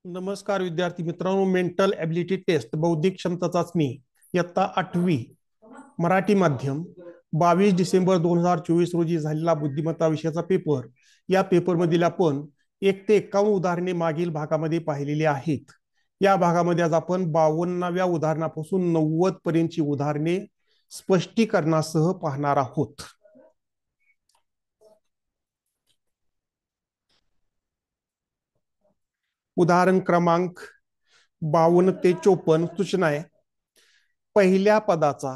नमस्कार विद्यार्थी मित्रांनो, मेंटल ॲबिलिटी टेस्ट बौद्धिक क्षमता चाचणी इयत्ता 8वी मराठी माध्यम 22 डिसेंबर 2024 रोजी झालेला बुद्धिमत्ता विषयाचा पेपर. या पेपरमधील आपण 1 ते 51 उदाहरणे मागील भागामध्ये पाहिलेली आहेत. या भागामध्ये आज आपण 52व्या उदाहरणापासून 90 पर्यंतची उदाहरणे स्पष्टीकरणासह पाहणार आहोत. उदाहरण क्रमांक 52 ते 54 सूचना आहे. पहिल्या पदाचा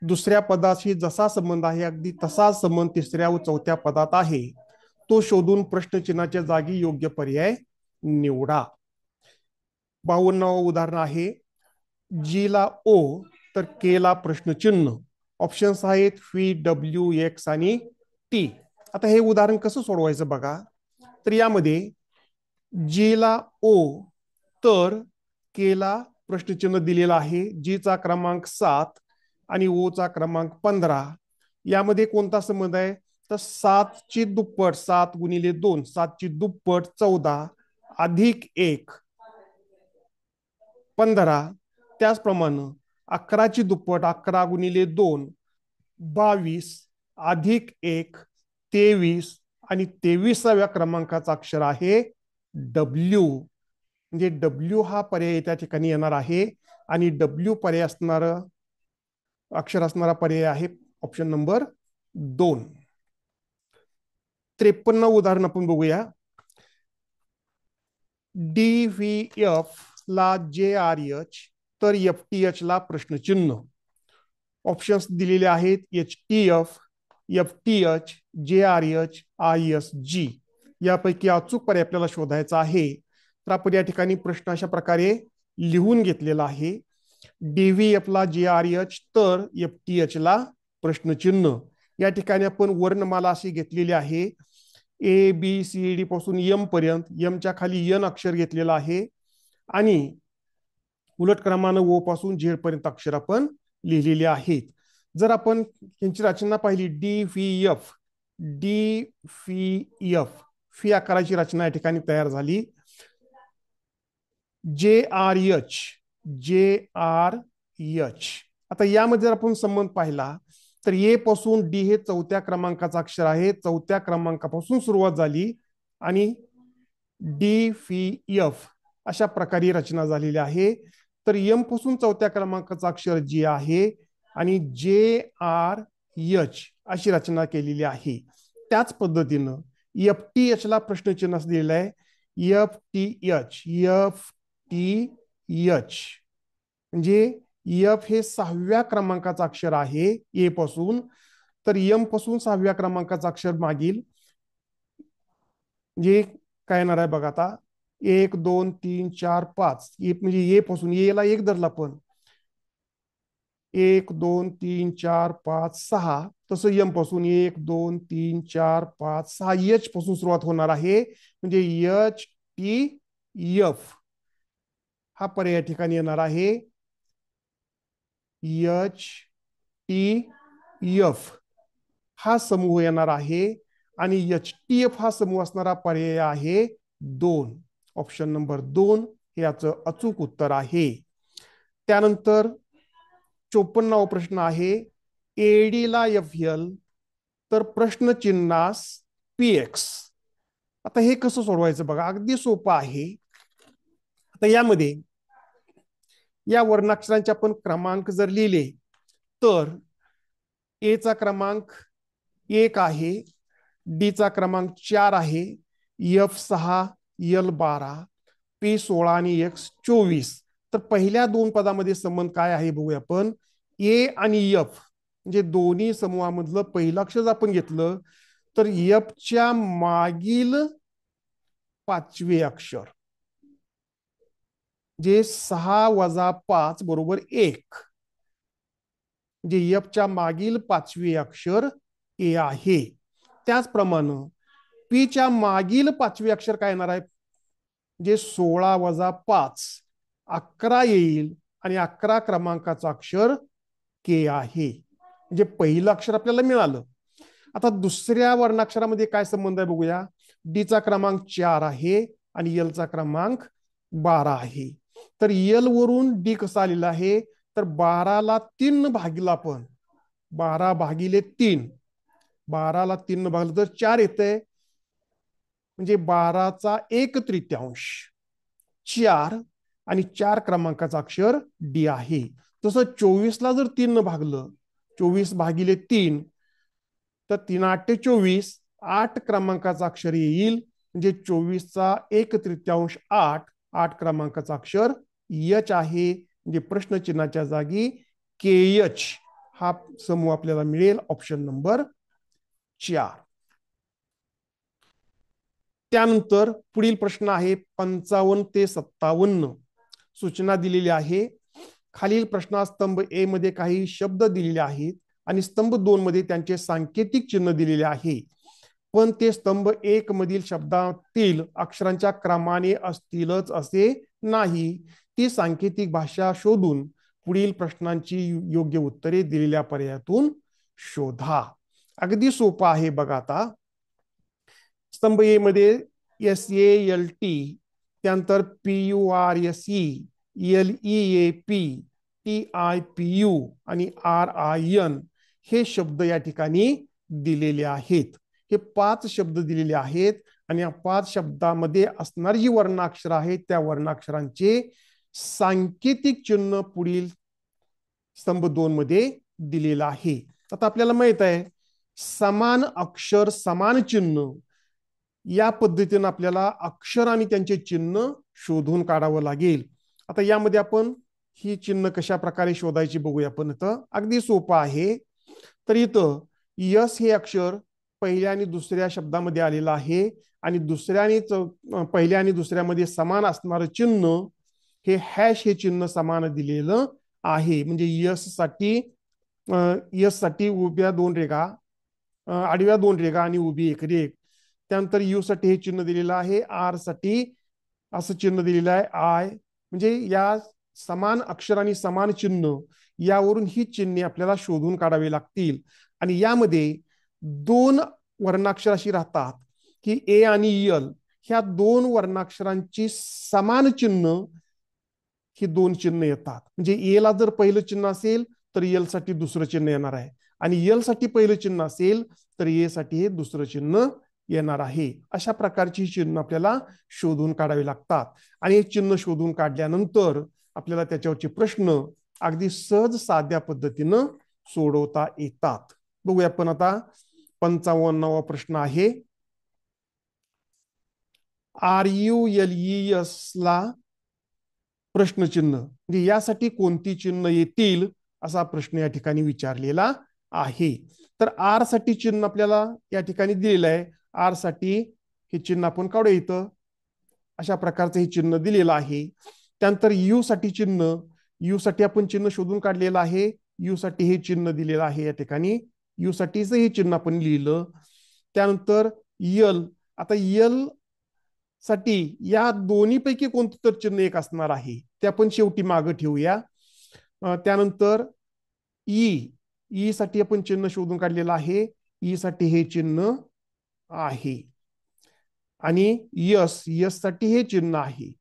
दुसऱ्या पदाशी जसा संबंध आहे अगदी तसाच संबंध तिसऱ्या व चौथ्या पदात आहे. तो शोधून प्रश्नचिन्हाच्या जागी योग्य पर्याय निवडा. 52व उदाहरण आहे. जी ला ओ तर के ला प्रश्नचिन्ह. ऑप्शन्स आहेत व्ही, डब्ल्यू, एक्स आणि टी. आता हे उदाहरण कसं सोडवायचं बघा. तर यामध्ये जी ला ओ तर के ला प्रश्नचिन्ह दिलेला आहे. जी चा क्रमांक 7 आणि ओ चा क्रमांक 15. यामध्ये कोणता संबंध आहे तर 7 ची दुप्पट 7 गुणिले 2, 7 ची दुप्पट 14 अधिक 1 15. त्याचप्रमाणे 11 ची दुप्पट 11 गुणिले 2 22 अधिक 1 23 आणि 23व्या क्रमांकाचा अक्षर आहे डब्ल्यू. म्हणजे डब्ल्यू हा पर्याय त्या ठिकाणी येणार आहे आणि डब्ल्यू पर्याय असणार अक्षर असणारा पर्याय आहे ऑप्शन नंबर 2. 53 उदाहरण आपण बघूया. डी व्ही एफ ला जे आर एच तर एफ टी एच ला प्रश्नचिन्ह. ऑप्शन्स दिलेले आहेत H T F, F T H, J R H, I S G. यापैकी अचूक पर्याय आपल्याला शोधायचा आहे. तर आपण या ठिकाणी प्रश्न अशा प्रकारे लिहून घेतलेला आहे. डीव्हीएफ ला जे आर एच तर एफ टी एच ला प्रश्नचिन्ह. या ठिकाणी आपण वर्णमाला अशी घेतलेली आहे. ए बी सी डी पासून यम पर्यंत. यमच्या खाली यन अक्षर घेतलेला आहे आणि उलट क्रमानं ओ पासून झेड पर्यंत अक्षर आपण लिहिलेले आहेत. जर आपण यांची रचना पाहिली D V F, D V F फी आकाराची रचना या ठिकाणी तयार झाली. J R H, J R H. आता यामध्ये जर आपण संबंध पाहिला तर ए पासून डी हे चौथ्या क्रमांकाचा अक्षर आहे. चौथ्या क्रमांकापासून सुरुवात झाली आणि डी व्ही एफ अशा प्रकारे रचना झालेली आहे. तर एम पासून चौथ्या क्रमांकाचा अक्षर जे आहे आणि जे आर एच अशी रचना केलेली आहे. त्याच पद्धतीनं एफ टी एच ला प्रश्नचिन्ह दिलेलं आहे. F T H, F T H म्हणजे एफ हे 6व्या क्रमांकाचा अक्षर आहे ए पासून. तर एम पासून 6व्या क्रमांकाचा अक्षर मागील म्हणजे काय येणार आहे बघा. आता 1 2 3 4 5 म्हणजे ए पासून ए ला 1 धरला पण 1 2 3 4 5 6. तसं यम पासून 1 2 3 4 5 6 एच पासून सुरुवात होणार आहे. म्हणजे एच टी एफ हा पर्याय या ठिकाणी येणार आहे. एच टी एफ हा समूह येणार आहे आणि एच टी एफ हा समूह असणारा पर्याय आहे 2. ऑप्शन नंबर 2 हे याचं अचूक उत्तर आहे. त्यानंतर 54वा प्रश्न आहे. एडी ला एफ एल तर प्रश्नचिन्हास पी एक्स. आता हे कसं सोडवायचं बघा. अगदी सोपं आहे. आता यामध्ये या वर्णाक्षरांचे आपण क्रमांक जर लिहिले तर ए चा क्रमांक 1 आहे, डी चा क्रमांक 4 आहे, एफ 6, एल 12, पी 16 आणि एक्स 24. तर पहिल्या 2 पदामध्ये संबंध काय आहे बघूया आपण. ए आणि एफ म्हणजे दोन्ही समूहामधलं पहिलं अक्षर आपण घेतलं तर एफ च्या मागील 5वे अक्षर जे 6 वजा 5 बरोबर 1 म्हणजे एफ च्या मागील 5वे अक्षर ए आहे. त्याचप्रमाणे पी च्या मागील 5वे अक्षर काय येणार आहे. जे 16 वजा 5 11 येईल आणि 11 क्रमांकाचं अक्षर के आहे. म्हणजे पहिलं अक्षर आपल्याला मिळालं. आता दुसऱ्या वर्णाक्षरामध्ये काय संबंध आहे बघूया. डी चा क्रमांक 4 आहे आणि एल चा क्रमांक 12 आहे. तर यल वरून डी कसा आलेला आहे, तर 12ला 3 भागीला आपण 12/3, 12ला 3 भागलं तर 4 येतंय, म्हणजे 12चा 1/3, 4, आणि 4 क्रमांकाचं अक्षर डी आहे. तसं 24ला जर 3 भागलं, 24/3, तर 3×8 = 24, 8 क्रमांकाचं अक्षर येईल, म्हणजे 24चा 1/3, 8, 8 क्रमांकाचं अक्षर यच आहे. म्हणजे प्रश्नचिन्हाच्या जागी के एच हा समूह आपल्याला मिळेल, ऑप्शन नंबर 4. त्यानंतर पुढील प्रश्न आहे 55 ते 57. सूचना दिलेली आहे. खालील प्रश्नात स्तंभ ए मध्ये काही शब्द दिलेले आहेत आणि स्तंभ 2 मध्ये त्यांचे सांकेतिक चिन्ह दिलेले आहे, पण ते स्तंभ 1 मधील शब्दातील अक्षरांच्या क्रमाने असतीलच असे नाही. ती सांकेतिक भाषा शोधून पुढील प्रश्नांची योग्य उत्तरे दिलेल्या पर्यायातून शोधा. अगदी सोपं आहे बघा. आता स्तंभ ए मध्ये SALT, त्यानंतर PURSE, LEAP, TIPU आणि RIN हे शब्द या ठिकाणी दिलेले आहेत. हे 5 शब्द दिलेले आहेत आणि या 5 शब्दामध्ये असणारी जी वर्णाक्षर आहेत त्या वर्णाक्षरांचे सांकेतिक चिन्ह पुढील स्तंभ 2 मध्ये दिलेला आहे. आता आपल्याला माहित आहे समान अक्षर समान चिन्ह या पद्धतीने आपल्याला अक्षर आणि त्यांचे चिन्ह शोधून काढावं लागेल. आता यामध्ये आपण ही चिन्ह कशा प्रकारे शोधायची बघूया. आपण इथं अगदी सोपं आहे. तर इथं यस हे अक्षर पहिल्या आणि दुसऱ्या शब्दामध्ये आलेलं आहे आणि दुसऱ्या आणि पहिल्या आणि दुसऱ्यामध्ये समान असणारं चिन्ह हे हॅश हे चिन्ह समान दिलेलं आहे. म्हणजे यस साठी उभ्या 2 रेघा, आडव्या 2 रेघा आणि उभी 1 रेघ. त्यानंतर यू साठी हे चिन्ह दिलेलं आहे, आर साठी असं चिन्ह दिलेलं आहे आय. म्हणजे या समान अक्षर आणि समान चिन्ह यावरून ही चिन्हे आपल्याला शोधून काढावी लागतील. आणि यामध्ये 2 वर्णाक्षर अशी राहतात की ए आणि यल ह्या 2 वर्णाक्षरांची समान चिन्ह ही 2 चिन्ह येतात. म्हणजे ए ला जर पहिलं चिन्ह असेल तर यल साठी दुसरं चिन्ह येणार आहे आणि यल साठी पहिलं चिन्ह असेल तर ए साठी हे दुसरं चिन्ह येणार आहे. अशा प्रकारची चिन्ह आपल्याला शोधून काढावी लागतात आणि हे चिन्ह शोधून काढल्यानंतर आपल्याला त्याच्यावरचे प्रश्न अगदी सहज साध्या पद्धतीनं सोडवता येतात. बघूया आपण आता 55वा प्रश्न आहे. RULES ला प्रश्नचिन्ह म्हणजे यासाठी कोणती चिन्ह येतील असा प्रश्न या ठिकाणी विचारलेला आहे. तर आर साठी चिन्ह आपल्याला या ठिकाणी दिलेलं आहे. आर साठी हे चिन्ह आपण काढूया. इथं अशा प्रकारचं हे चिन्ह दिलेलं आहे. त्यानंतर यू साठी चिन्ह, यू साठी आपण चिन्ह शोधून काढलेलं आहे. यू साठी हे चिन्ह दिलेलं आहे या ठिकाणी. यू साठीच हे चिन्ह आपण लिहिलं. त्यानंतर यल, आता यल साठी या दोन्हीपैकी कोणतं तर चिन्ह एक असणार आहे, ते आपण शेवटी मागे ठेवूया. त्यानंतर ई साठी आपण चिन्ह शोधून काढलेलं आहे. ई साठी हे चिन्ह आहे आणि यस साठी हे चिन्ह आहे.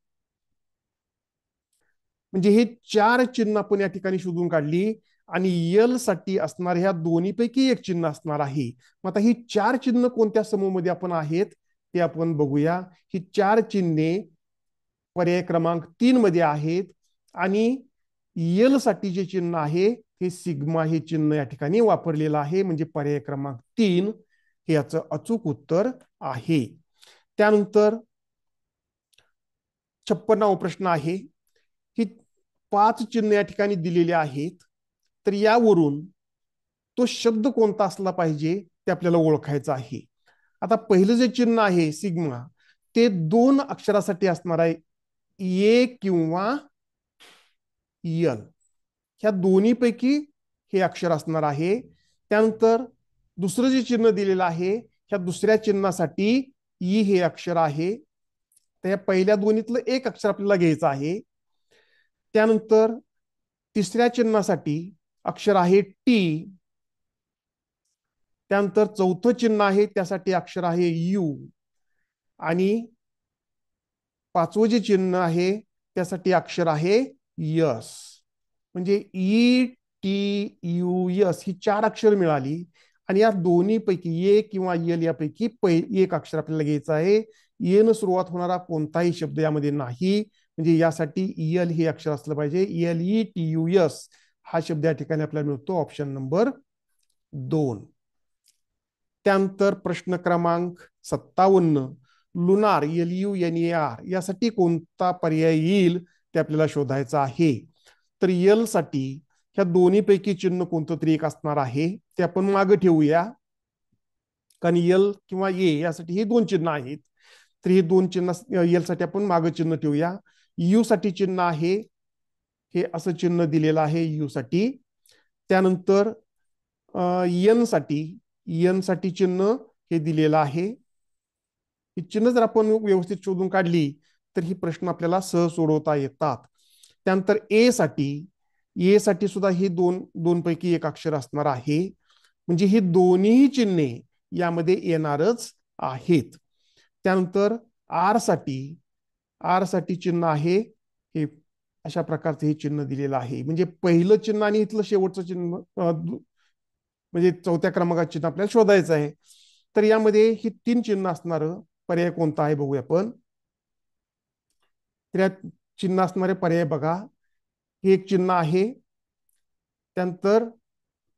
म्हणजे हे 4 चिन्ह आपण या ठिकाणी शोधून काढली आणि यल साठी असणार ह्या दोन्हीपैकी एक चिन्ह असणार आहे. मग आता ही 4 चिन्ह कोणत्या समूहामध्ये आपण आहेत ते आपण बघूया. ही 4 चिन्हे पर्याय क्रमांक 3 मध्ये आहेत आणि यल साठी जे चिन्ह आहे हे सिग्मा हे चिन्ह या ठिकाणी वापरलेलं आहे. म्हणजे पर्याय क्रमांक 3 हे याचं अचूक उत्तर आहे. त्यानंतर 56वा प्रश्न आहे. ही 5 चिन्ह या ठिकाणी दिलेले आहेत. तर यावरून तो शब्द कोणता असला पाहिजे ते आपल्याला ओळखायचं आहे. आता पहिलं जे चिन्ह आहे सिग्मा ते 2 अक्षरासाठी असणार आहे, ए किंवा यल. ह्या दोन्हीपैकी हे अक्षर असणार आहे. त्यानंतर दुसरं जे चिन्ह दिलेलं आहे ह्या दुसऱ्या चिन्हासाठी ई हे अक्षर आहे. तर या पहिल्या दोन्हीतलं एक अक्षर आपल्याला घ्यायचं आहे. त्यानंतर तिसऱ्या चिन्हासाठी अक्षर आहे टी. त्यानंतर चौथं चिन्ह आहे त्यासाठी अक्षर आहे यू आणि 5वं जे चिन्ह आहे त्यासाठी अक्षर आहे यस. म्हणजे E T U yes he 4 अक्षर मिळाली आणि या दोन्ही पैकी ए किंवा यल यापैकी एक अक्षर आपल्याला घ्यायचं आहे. येन सुरुवात होणारा कोणताही शब्द यामध्ये नाही. म्हणजे यासाठी यल हे अक्षर असलं पाहिजे. L E T U S हा शब्द या ठिकाणी आपल्याला मिळतो ऑप्शन नंबर 2. त्यानंतर प्रश्न क्रमांक 57 लुनार LUNAR यासाठी कोणता पर्याय येईल ते आपल्याला शोधायचं आहे. तर यल साठी ह्या दोन्ही पैकी चिन्ह कोणतं तरी एक असणार आहे ते आपण मागे ठेवूया. कारण यल किंवा ए यासाठी हे 2 चिन्ह आहेत. तर हे 2 चिन्ह यल साठी आपण मागे चिन्ह ठेवूया. यू साठी चिन्ह आहे हे असं चिन्ह दिलेलं आहे यू साठी. त्यानंतर एन साठी चिन्ह हे दिलेलं आहे. ही चिन्ह जर आपण व्यवस्थित शोधून काढली तर ही प्रश्न आपल्याला सहज सोडवता येतात. त्यानंतर ए साठी सुद्धा ही दोन पैकी एक अक्षर असणार आहे. म्हणजे ही दोन्ही चिन्हे यामध्ये येणारच आहेत. त्यानंतर आर साठी चिन्ह आहे हे अशा प्रकारचे हे चिन्ह दिलेलं आहे. म्हणजे पहिलं चिन्ह आणि इथलं शेवटचं चिन्ह म्हणजे 4थ्या क्रमांकाचं चिन्ह आपल्याला शोधायचं आहे. तर यामध्ये ही 3 चिन्ह असणार पर्याय कोणता आहे बघूया आपण. तर या चिन्ह असणारे पर्याय बघा. हे एक चिन्ह आहे. त्यानंतर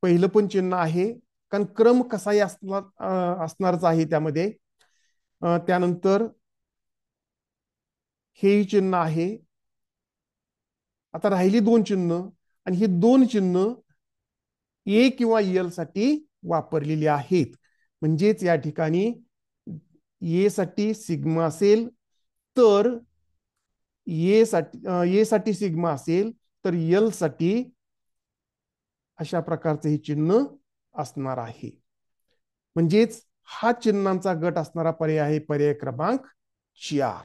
पहिलं पण चिन्ह आहे. कारण क्रम कसाही असणारच आहे त्यामध्ये. त्यानंतर हे चिन्ह आहे. आता राहिली 2 चिन्ह आणि ही 2 चिन्ह ए किंवा यल साठी वापरलेली आहेत. म्हणजेच या ठिकाणी ए साठी सिग्मा असेल तर ए साठी सिग्मा असेल तर यल साठी अशा प्रकारचे हे चिन्ह असणार आहे. म्हणजेच हा चिन्हांचा गट असणारा पर्याय आहे पर्याय क्रमांक 4.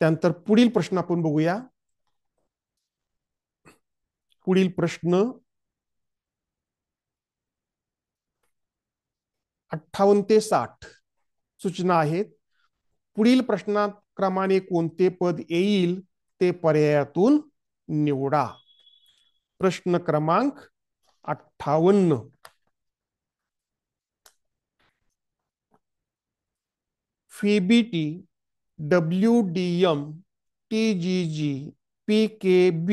त्यानंतर पुढील प्रश्न आपण बघूया. पुढील प्रश्न 58 ते 60 सूचना आहेत. पुढील प्रश्नाक्रमाने कोणते पद येईल ते पर्यायातून निवडा. प्रश्न क्रमांक 58 फीबीटी WDM TGG PKB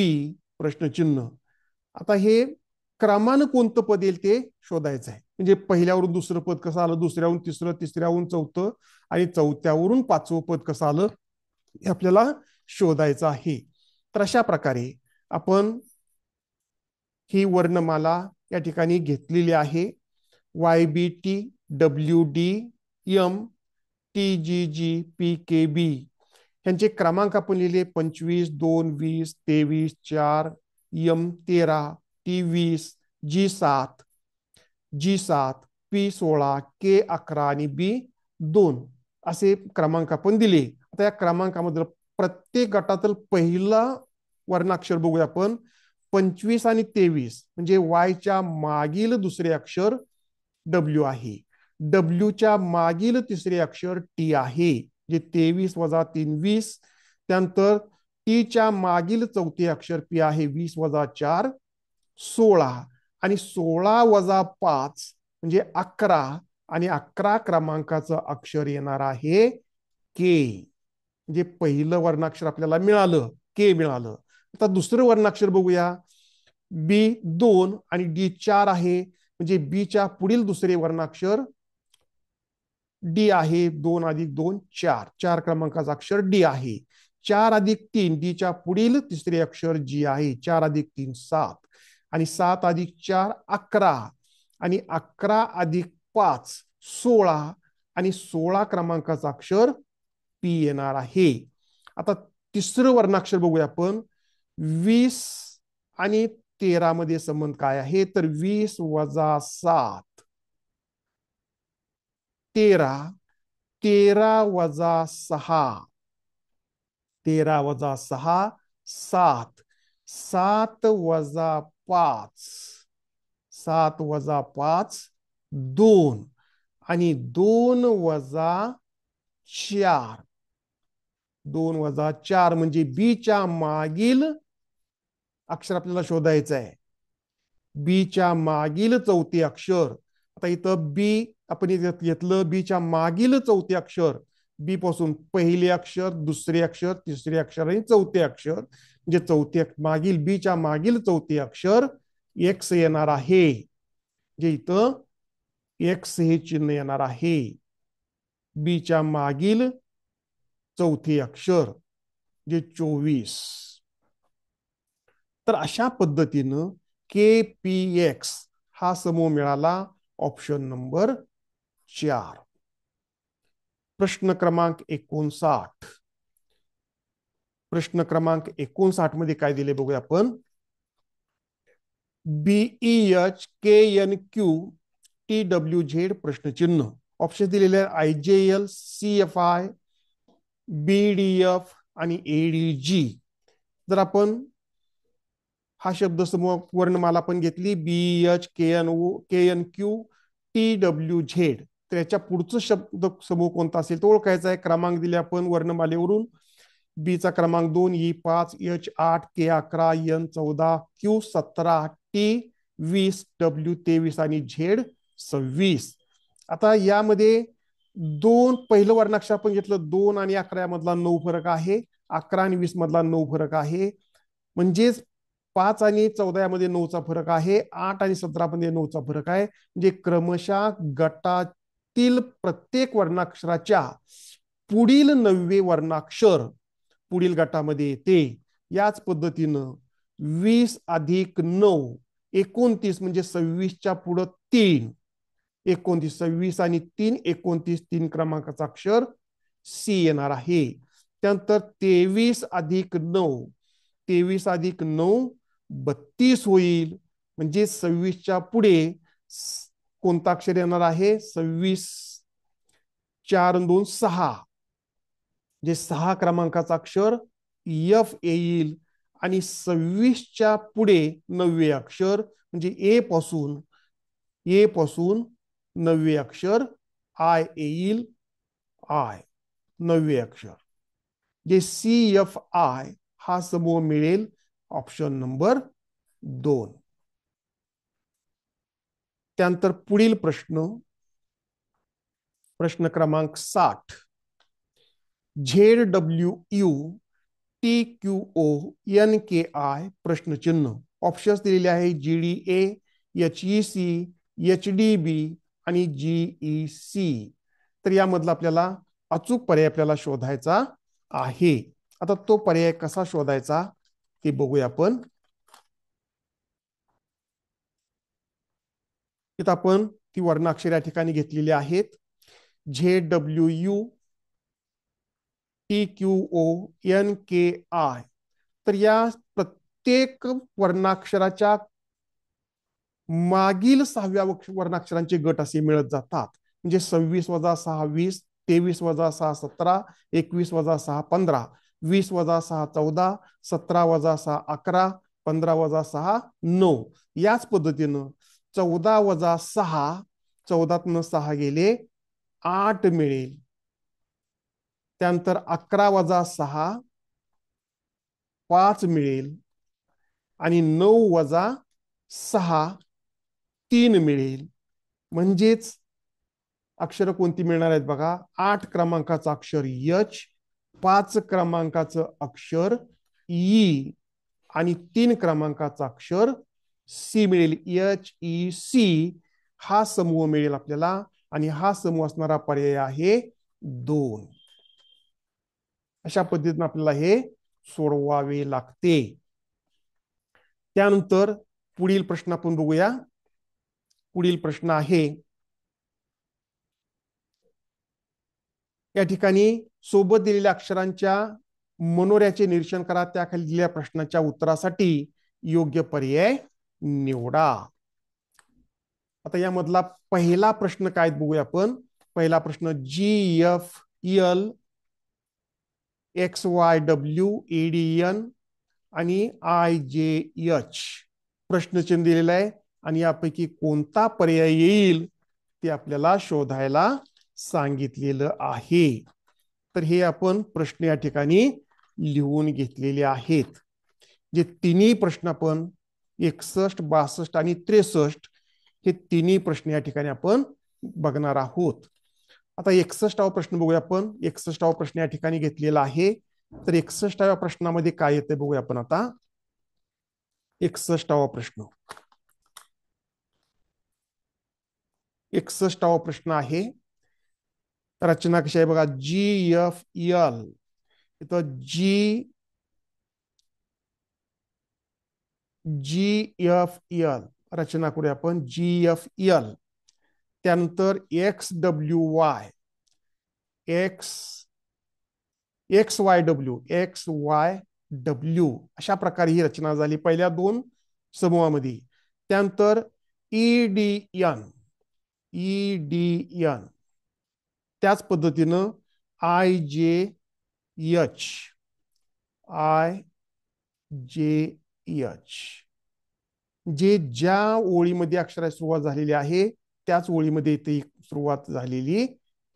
प्रश्नचिन्ह. आता हे क्रमानं कोणतं पद येईल ते शोधायचं आहे. म्हणजे पहिल्यावरून दुसरं पद कसं आलं, दुसऱ्याहून तिसरं, तिसऱ्याहून चौथं आणि चौथ्यावरून 5वं पद कसं आलं हे आपल्याला शोधायचं आहे. तर अशा प्रकारे आपण ही वर्णमाला या ठिकाणी घेतलेली आहे. YBT WDM TGG PKB यांचे क्रमांक आपण लिहिले 25, 2, 20, 23, 4, M13, T20, G7, P16, K11 आणि B2 असे क्रमांक आपण दिले. आता या क्रमांकामधील प्रत्येक गटातील पहिला वर्णाक्षर बघूया आपण. 25 आणि 23 म्हणजे वायच्या मागील दुसरे अक्षर डब्ल्यू आहे. डब्ल्यूच्या मागील तिसरे अक्षर टी आहे. जे 23 वजा 3 20. त्यानंतर टीच्या मागील चौथे अक्षर पी आहे 20 वजा 4 16 आणि 16 वजा 5 म्हणजे 11 आणि 11 क्रमांकाचं अक्षर येणार आहे के. म्हणजे पहिलं वर्णाक्षर आपल्याला मिळालं, के मिळालं. आता दुसरं वर्णाक्षर बघूया. B2 आणि D4 आहे. म्हणजे बीच्या पुढील दुसरे वर्णाक्षर डी आहे. 2 अधिक 2 4. 4 क्रमांकाचा अक्षर डी आहे. 4 अधिक 3 डीच्या पुढील तिसरे अक्षर जी आहे. 4 अधिक 3 7 आणि 7 अधिक 4 11 आणि 11 अधिक 5 16 आणि 16 क्रमांकाचा अक्षर पी येणार आहे. आता तिसरं वर्णाक्षर बघूया आपण. 20 आणि 13 मध्ये संबंध काय आहे तर 20 वजा 7 13 13 वजा 6 13 वजा 6 7 7 वजा 5 7 वजा 5 2 आणि 2 वजा 4 2 वजा 4 म्हणजे बी च्या मागील अक्षर आपल्याला शोधायचं आहे. बी च्या मागील चौथे अक्षर. आता इथं बी आपण घेतलं, बी च्या मागील चौथे अक्षर. बी पासून पहिले अक्षर, दुसरे अक्षर, तिसरे अक्षर आणि चौथे अक्षर. म्हणजे चौथे मागील, बी च्या मागील चौथे अक्षर एक्स येणार आहे. जे इथं एक्स हे चिन्ह येणार आहे. बी च्या मागील चौथे अक्षर जे 24. तर अशा पद्धतीनं के पी एक्स हा समूह मिळाला ऑप्शन नंबर 4. प्रश्न क्रमांक 59. प्रश्न क्रमांक 59 मध्ये काय दिले बघूया आपण. BEH K N Q T W Z प्रश्नचिन्ह. ऑप्शन दिलेले आहे आयजेएल, सीएफआय, बीडीएफ आणि एडीजी. जर आपण हा शब्द समूह वर्णमाला पण घेतली BH K N Q T W Z, तर याच्या पुढचं शब्द समूह कोणता असेल तो ओळखायचा आहे. क्रमांक दिले आपण वर्णमालेवरून. बी चा क्रमांक 2, ई 5, एच 8, के 11, एन 14, क्यू 17, टी 20, डब्ल्यू 23 आणि झेड 26. आता यामध्ये पहिलं वर्णाक्षर आपण घेतलं 2 आणि 11 मधला 9 फरक आहे. 11 आणि 20 मधला 9 फरक आहे. म्हणजेच 5 आणि 14 मध्ये 9चा फरक आहे. 8 आणि 17 मध्ये 9चा फरक आहे. म्हणजे क्रमशः गटातील प्रत्येक वर्णाक्षराच्या पुढील 9वे वर्णाक्षर पुढील गटामध्ये येते. याच पद्धतीनं 20 अधिक 9 29 म्हणजे 26च्या पुढं 3, 29, 26 आणि 3, 29, 3 क्रमांकाचा अक्षर सी येणार आहे. त्यानंतर 23 अधिक 9, 23 अधिक 9 32 होईल. म्हणजे 26च्या पुढे कोणता अक्षर येणार आहे. 26, 4 आणि 2 6, जे 6 क्रमांकाचा अक्षर एफ येईल. आणि 26च्या पुढे 9वे अक्षर म्हणजे ए पासून 9वे अक्षर आय येईल. आय 9वे अक्षर जे सी एफ आय हा समूह मिळेल ऑप्शन नंबर 2. त्यानंतर पुढील प्रश्न क्रमांक 60. Z W U T Q O N K I प्रश्नचिन्ह. ऑप्शन्स दिलेले आहे जीडीए, एचईसी, एचडीबी आणि जीईसी. तर यामधला आपल्याला अचूक पर्याय आपल्याला शोधायचा आहे. आता तो पर्याय कसा शोधायचा ते बघूया आपण. इथं आपण ती वर्णाक्षर या ठिकाणी घेतलेली आहेत. Z W U T Q O N K I. तर या प्रत्येक वर्णाक्षराच्या मागील 6व्या वर्णाक्षरांचे गट असे मिळत जातात. म्हणजे 26 वजा 6 20, 23 वजा 6 17, 21 वजा 6 15, 20 वजा 6 14, 17 वजा 6 11, 15 वजा 6 9. याच पद्धतीनं 14 वजा 6, 14तनं 6 गेले 8 मिळेल. त्यानंतर 11 वजा 6 5 मिळेल. आणि 9 वजा 6 3 मिळेल. म्हणजेच अक्षर कोणती मिळणार आहेत बघा. 8 क्रमांकाचं अक्षर एच, 5 क्रमांकाचं अक्षर ई आणि 3 क्रमांकाचं अक्षर सी मिळेल. एच ई सी हा समूह मिळेल आपल्याला. आणि हा समूह असणारा पर्याय आहे 2. अशा पद्धतीने आपल्याला हे सोडवावे लागते. त्यानंतर पुढील प्रश्न आपण बघूया. पुढील प्रश्न आहे या ठिकाणी सोबत दिलेल्या अक्षरांच्या मनोऱ्याचे निरीक्षण करा. त्याखाली दिलेल्या प्रश्नाच्या उत्तरासाठी योग्य पर्याय निवडा. आता यामधला पहिला प्रश्न काय बघूया आपण. पहिला प्रश्न G F L X Y W ADN आणि आय जे एच प्रश्नचिन्ह दिलेलं आहे. आणि यापैकी कोणता पर्याय येईल ते आपल्याला शोधायला सांगितलेलं आहे. तर हे आपण प्रश्न या ठिकाणी लिहून घेतलेले आहेत. जे तिन्ही प्रश्न आपण 61, 62 आणि 63 हे तिन्ही प्रश्न या ठिकाणी आपण बघणार आहोत. आता 61वा प्रश्न बघूया आपण. 61वा प्रश्न या ठिकाणी घेतलेला आहे. तर 61व्या प्रश्नामध्ये काय येते बघूया आपण आता. 61वा प्रश्न. 61वा प्रश्न आहे. रचना कशी आहे बघा. GFL. इथं GFL रचना करूया आपण. GFL त्यानंतर XWY, XYW अशा प्रकारे ही रचना झाली पहिल्या दोन समूहामध्ये. त्यानंतर EDN त्याच पद्धतीनं IJH जे ज्या ओळीमध्ये अक्षराची सुरुवात झालेली आहे त्याच ओळीमध्ये इथे सुरुवात झालेली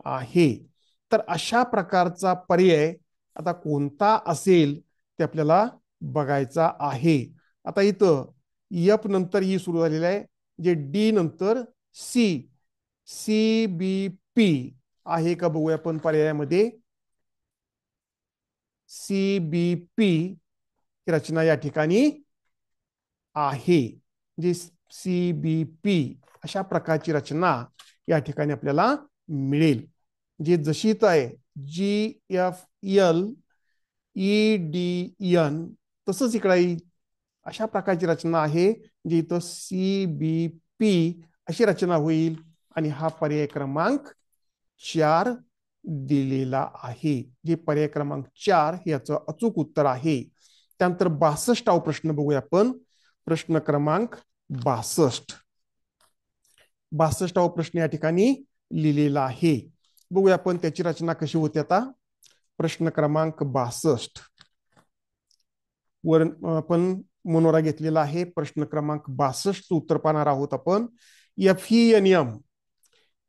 आहे. तर अशा प्रकारचा पर्याय आता कोणता असेल ते आपल्याला बघायचा आहे. आता इथं एफ नंतर ई सुरू झालेलं आहे. जे डी नंतर CBP आहे का बघूया आपण पर्यायामध्ये. CBP रचना या ठिकाणी आहे. जे CBP अशा प्रकारची रचना या ठिकाणी आपल्याला मिळेल. जे जशी आहे GFL EDN तसंच इकडे अशा प्रकारची रचना आहे. जी इथं CBP अशी रचना होईल. आणि हा पर्याय क्रमांक 4 दिलेला आहे. जे पर्याय क्रमांक 4 हे याचं अचूक उत्तर आहे. त्यानंतर 62वा प्रश्न बघूया आपण. प्रश्न क्रमांक 62. 62वा प्रश्न या ठिकाणी लिहिलेला आहे. बघूया आपण त्याची रचना कशी होते आता. प्रश्न क्रमांक 62 वर आपण मनोरा घेतलेला आहे. प्रश्न क्रमांक 62 उत्तर पाहणार आहोत आपण. FENM.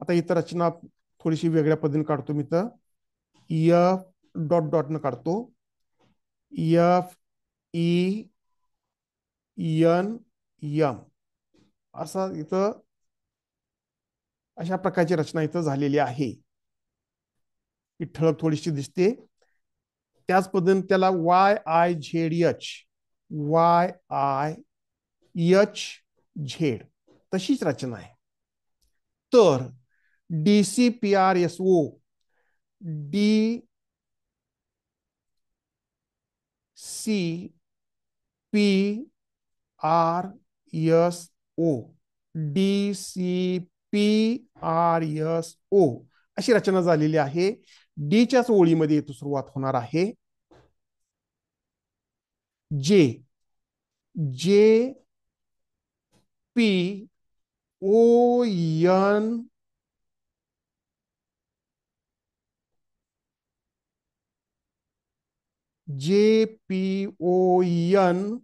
आता इथं रचना थोडीशी वेगळ्या पद्धतीने काढतो मी. तर F डॉट डॉट न काढतो. FENM असा इथं अशा प्रकारची रचना इथं झालेली आहे. ही ठळक थोडीशी दिसते. त्याच पद्धतीने त्याला YIHZ तशीच रचना आहे. तर DCPRSO DCPRSO अशी रचना झालेली आहे. डीच्याच ओळीमध्ये इथं सुरुवात होणार आहे. JPON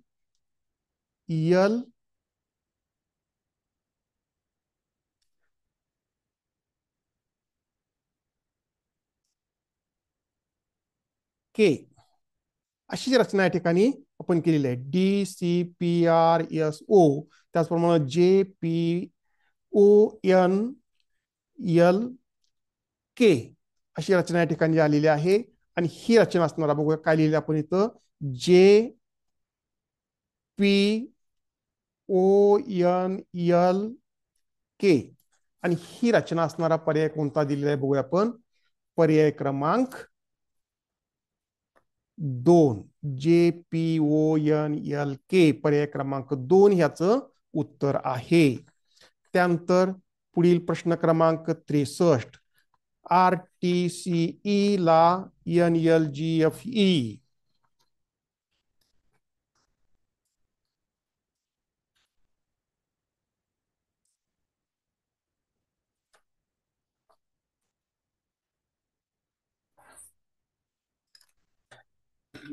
के अशी रचना या ठिकाणी आपण केलेली आहे. DCPRSO त्याचप्रमाणे JPONLK अशी रचना या ठिकाणी आलेली आहे. आणि ही रचना असणार बघूया काय लिहिले आपण इथं. JPONLK आणि ही रचना असणारा पर्याय कोणता दिलेला आहे बघूया आपण. पर्याय क्रमांक 2 JPONLK पर्याय क्रमांक 2 ह्याचं उत्तर आहे. त्यानंतर पुढील प्रश्न क्रमांक 63. RTCE ला NLGFE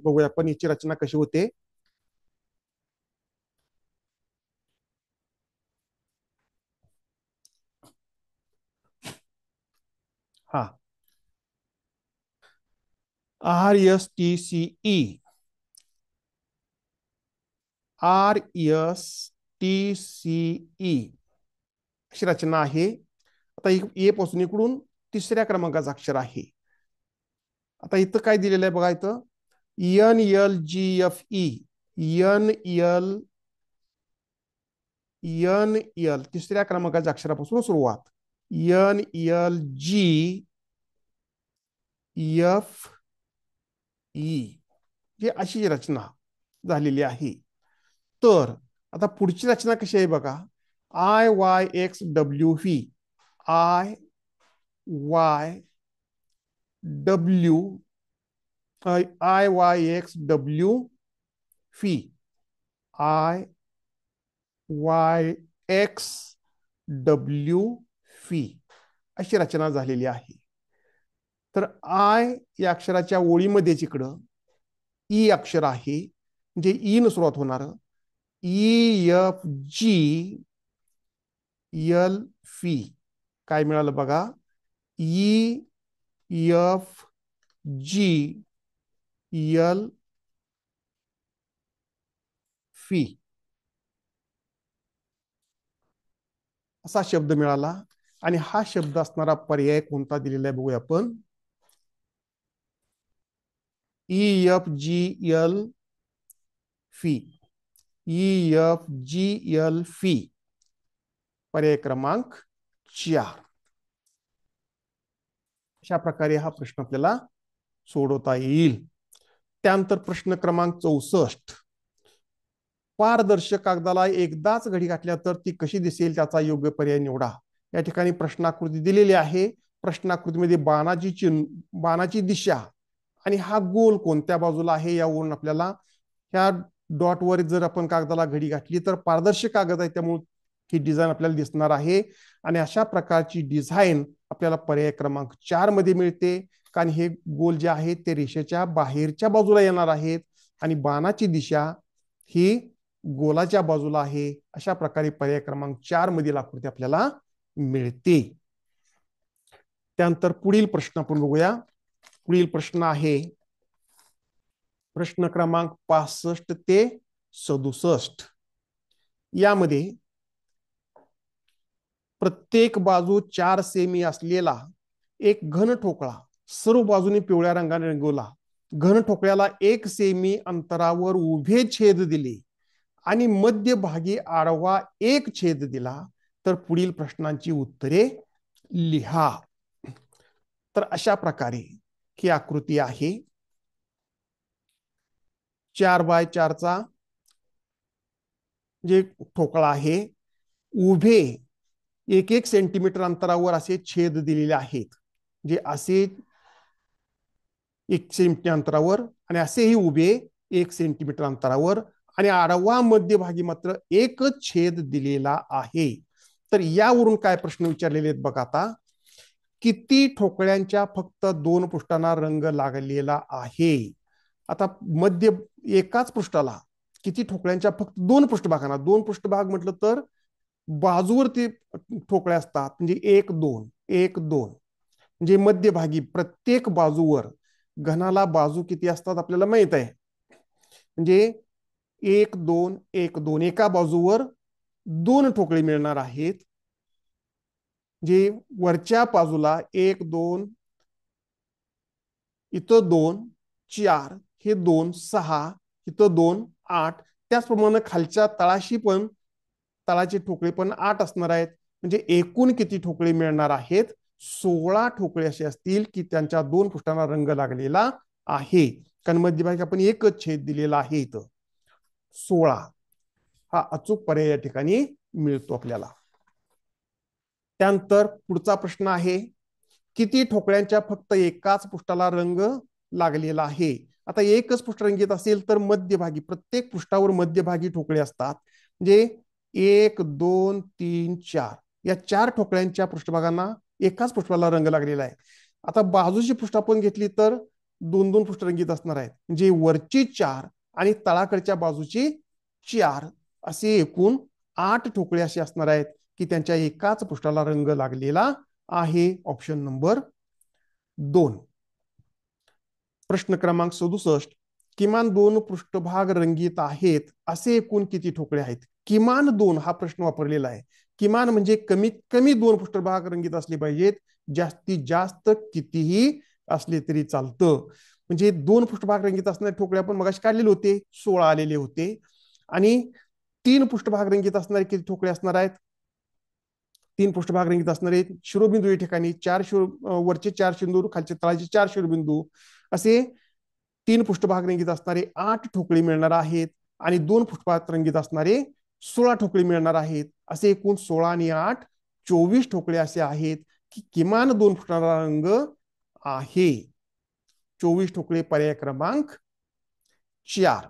बघूया आपण याची रचना कशी होते. हा RSTCE, RSTCE अशी रचना आहे. आता ए पासून इकडून तिसऱ्या क्रमांकाचं अक्षर आहे. आता इथं काय दिलेलं आहे बघा, इथं NLGFE, NL तिसऱ्या क्रमांकाच्या अक्षरापासून सुरुवात. NLGFE ही अशी रचना झालेली आहे. तर आता पुढची रचना कशी आहे बघा, IYXWV, IYXWV, IYXWV अशी रचना झालेली आहे. तर आय या अक्षराच्या ओळीमध्येच इकडं ई अक्षर आहे, म्हणजे ई न सुरुवात होणार. EFGLF काय मिळालं बघा, EFGLF असा शब्द मिळाला. आणि हा शब्द असणारा पर्याय कोणता दिलेला आहे बघूया आपण. EFGLF पर्याय क्रमांक 4. अशा प्रकारे हा प्रश्न आपल्याला सोडवता येईल. त्यानंतर प्रश्न क्रमांक 64. पारदर्शक कागदाला एकदाच घडी घातल्या तर ती कशी दिसेल त्याचा योग्य पर्याय निवडा. या ठिकाणी प्रश्नाकृती दिलेली आहे. प्रश्नाकृतीमध्ये बाणाची दिशा आणि हा गोल कोणत्या बाजूला आहे यावरून आपल्याला ह्या डॉटवर जर आपण कागदाला घडी घातली तर पारदर्शक कागद आहे, त्यामुळे ही डिझाईन आपल्याला दिसणार आहे. आणि अशा प्रकारची डिझाईन आपल्याला पर्याय क्रमांक 4 मध्ये मिळते, कारण हे गोल जे आहेत ते रेषेच्या बाहेरच्या बाजूला येणार आहेत आणि बाणाची दिशा ही गोलाच्या बाजूला आहे. अशा प्रकारे पर्याय क्रमांक 4 मधील आकृती आपल्याला मिळते. त्यानंतर पुढील प्रश्न आपण बघूया. पुढील प्रश्न आहे प्रश्न क्रमांक 65 ते 67. यामध्ये प्रत्येक बाजू 4 सेमी असलेला एक घन ठोकळा सर्व बाजूने पिवळ्या रंगाने रंगवला. घन ठोकळ्याला 1 सेमी अंतरावर उभे छेद दिले आणि मध्यभागी आडवा 1 छेद दिला तर पुढील प्रश्नांची उत्तरे लिहा. तर अशा प्रकारे ही आकृती आहे. 4x4चा जे ठोकळा आहे, उभे 1-1 सेंटीमीटर अंतरावर असे छेद दिलेले आहेत. जे असे 1 सेंटीमीटर अंतरावर आणि असेही उभे 1 सेंटीमीटर अंतरावर आणि आडवा मध्यभागी मात्र 1च छेद दिलेला आहे. तर यावरून काय प्रश्न विचारलेले आहेत बघा. आता किती ठोकळ्यांच्या फक्त 2 पृष्ठांना रंग लागलेला आहे. आता मध्य एकाच पृष्ठाला किती ठोकळ्यांच्या फक्त 2 पृष्ठभागांना, 2 पृष्ठभाग म्हटलं तर बाजूवरती ठोकळे असतात, म्हणजे 1-2 1-2, म्हणजे मध्यभागी प्रत्येक बाजूवर घनाला बाजू किती असतात आपल्याला माहित आहे. म्हणजे 1-2 1-2 एका बाजूवर 2 ठोकळे मिळणार आहेत. जे वरच्या बाजूला 1-2 इथं 2 4 हे 2 6 इथं 2 8. त्याचप्रमाणे खालच्या तळाशी पण तळाचे ठोकळे पण 8 असणार आहेत. म्हणजे एकूण किती ठोकळे मिळणार आहेत, 16 ठोकळे असे असतील की त्यांच्या 2 पृष्ठांना रंग लागलेला आहे. कारण मध्यभागी आपण 1च छेद दिलेला आहे. इथं 16 हा अचूक पर्याय या ठिकाणी मिळतो आपल्याला. त्यानंतर पुढचा प्रश्न आहे, किती ठोकळ्यांच्या फक्त एकाच पृष्ठाला रंग लागलेला आहे. आता एकच पृष्ठ रंगीत असेल तर मध्यभागी प्रत्येक पृष्ठावर मध्यभागी ठोकळे असतात. म्हणजे 1 2 3 4 या 4 ठोकळ्यांच्या पृष्ठभागांना एकाच पृष्ठाला रंग लागलेला आहे. आता बाजूची पृष्ठ आपण घेतली तर 2-2 पृष्ठ रंगीत असणार आहेत. म्हणजे वरची 4 आणि तळाकडच्या बाजूची 4 असे एकूण 8 ठोकळे असे असणार आहेत की त्यांच्या एकाच पृष्ठाला रंग लागलेला आहे. Option number 2. प्रश्न क्रमांक 67. किमान दोन पृष्ठभाग रंगीत आहेत असे एकूण किती ठोकळे आहेत? किमान दोन हा प्रश्न वापरलेला आहे. किमान म्हणजे कमीत कमी दोन पृष्ठभाग रंगीत असले पाहिजेत. जास्तीत जास्त कितीही असले तरी चालतं. म्हणजे दोन पृष्ठभाग रंगीत असणारे ठोकळे आपण मगाशी काढलेले होते, 16 आलेले होते. आणि तीन पृष्ठभाग रंगीत असणारे किती ठोकळे असणार आहेत? तीन पृष्ठभाग रंगीत असणारे शिरोबिंदू या ठिकाणी वरचे चार शिरोबिंदू, खालचे तळाचे चार शिरोबिंदू, असे तीन पृष्ठभाग रंगीत असणारे 8 ठोकळे मिळणार आहेत. आणि दोन पृष्ठभाग रंगीत असणारे 16 ठोकळे मिळणार आहेत. असे एकूण 16 आणि 8 24 ठोकळे असे आहेत की किमान दोन फुटाचा रंग आहे. 24 ठोकळे पर्याय क्रमांक 4.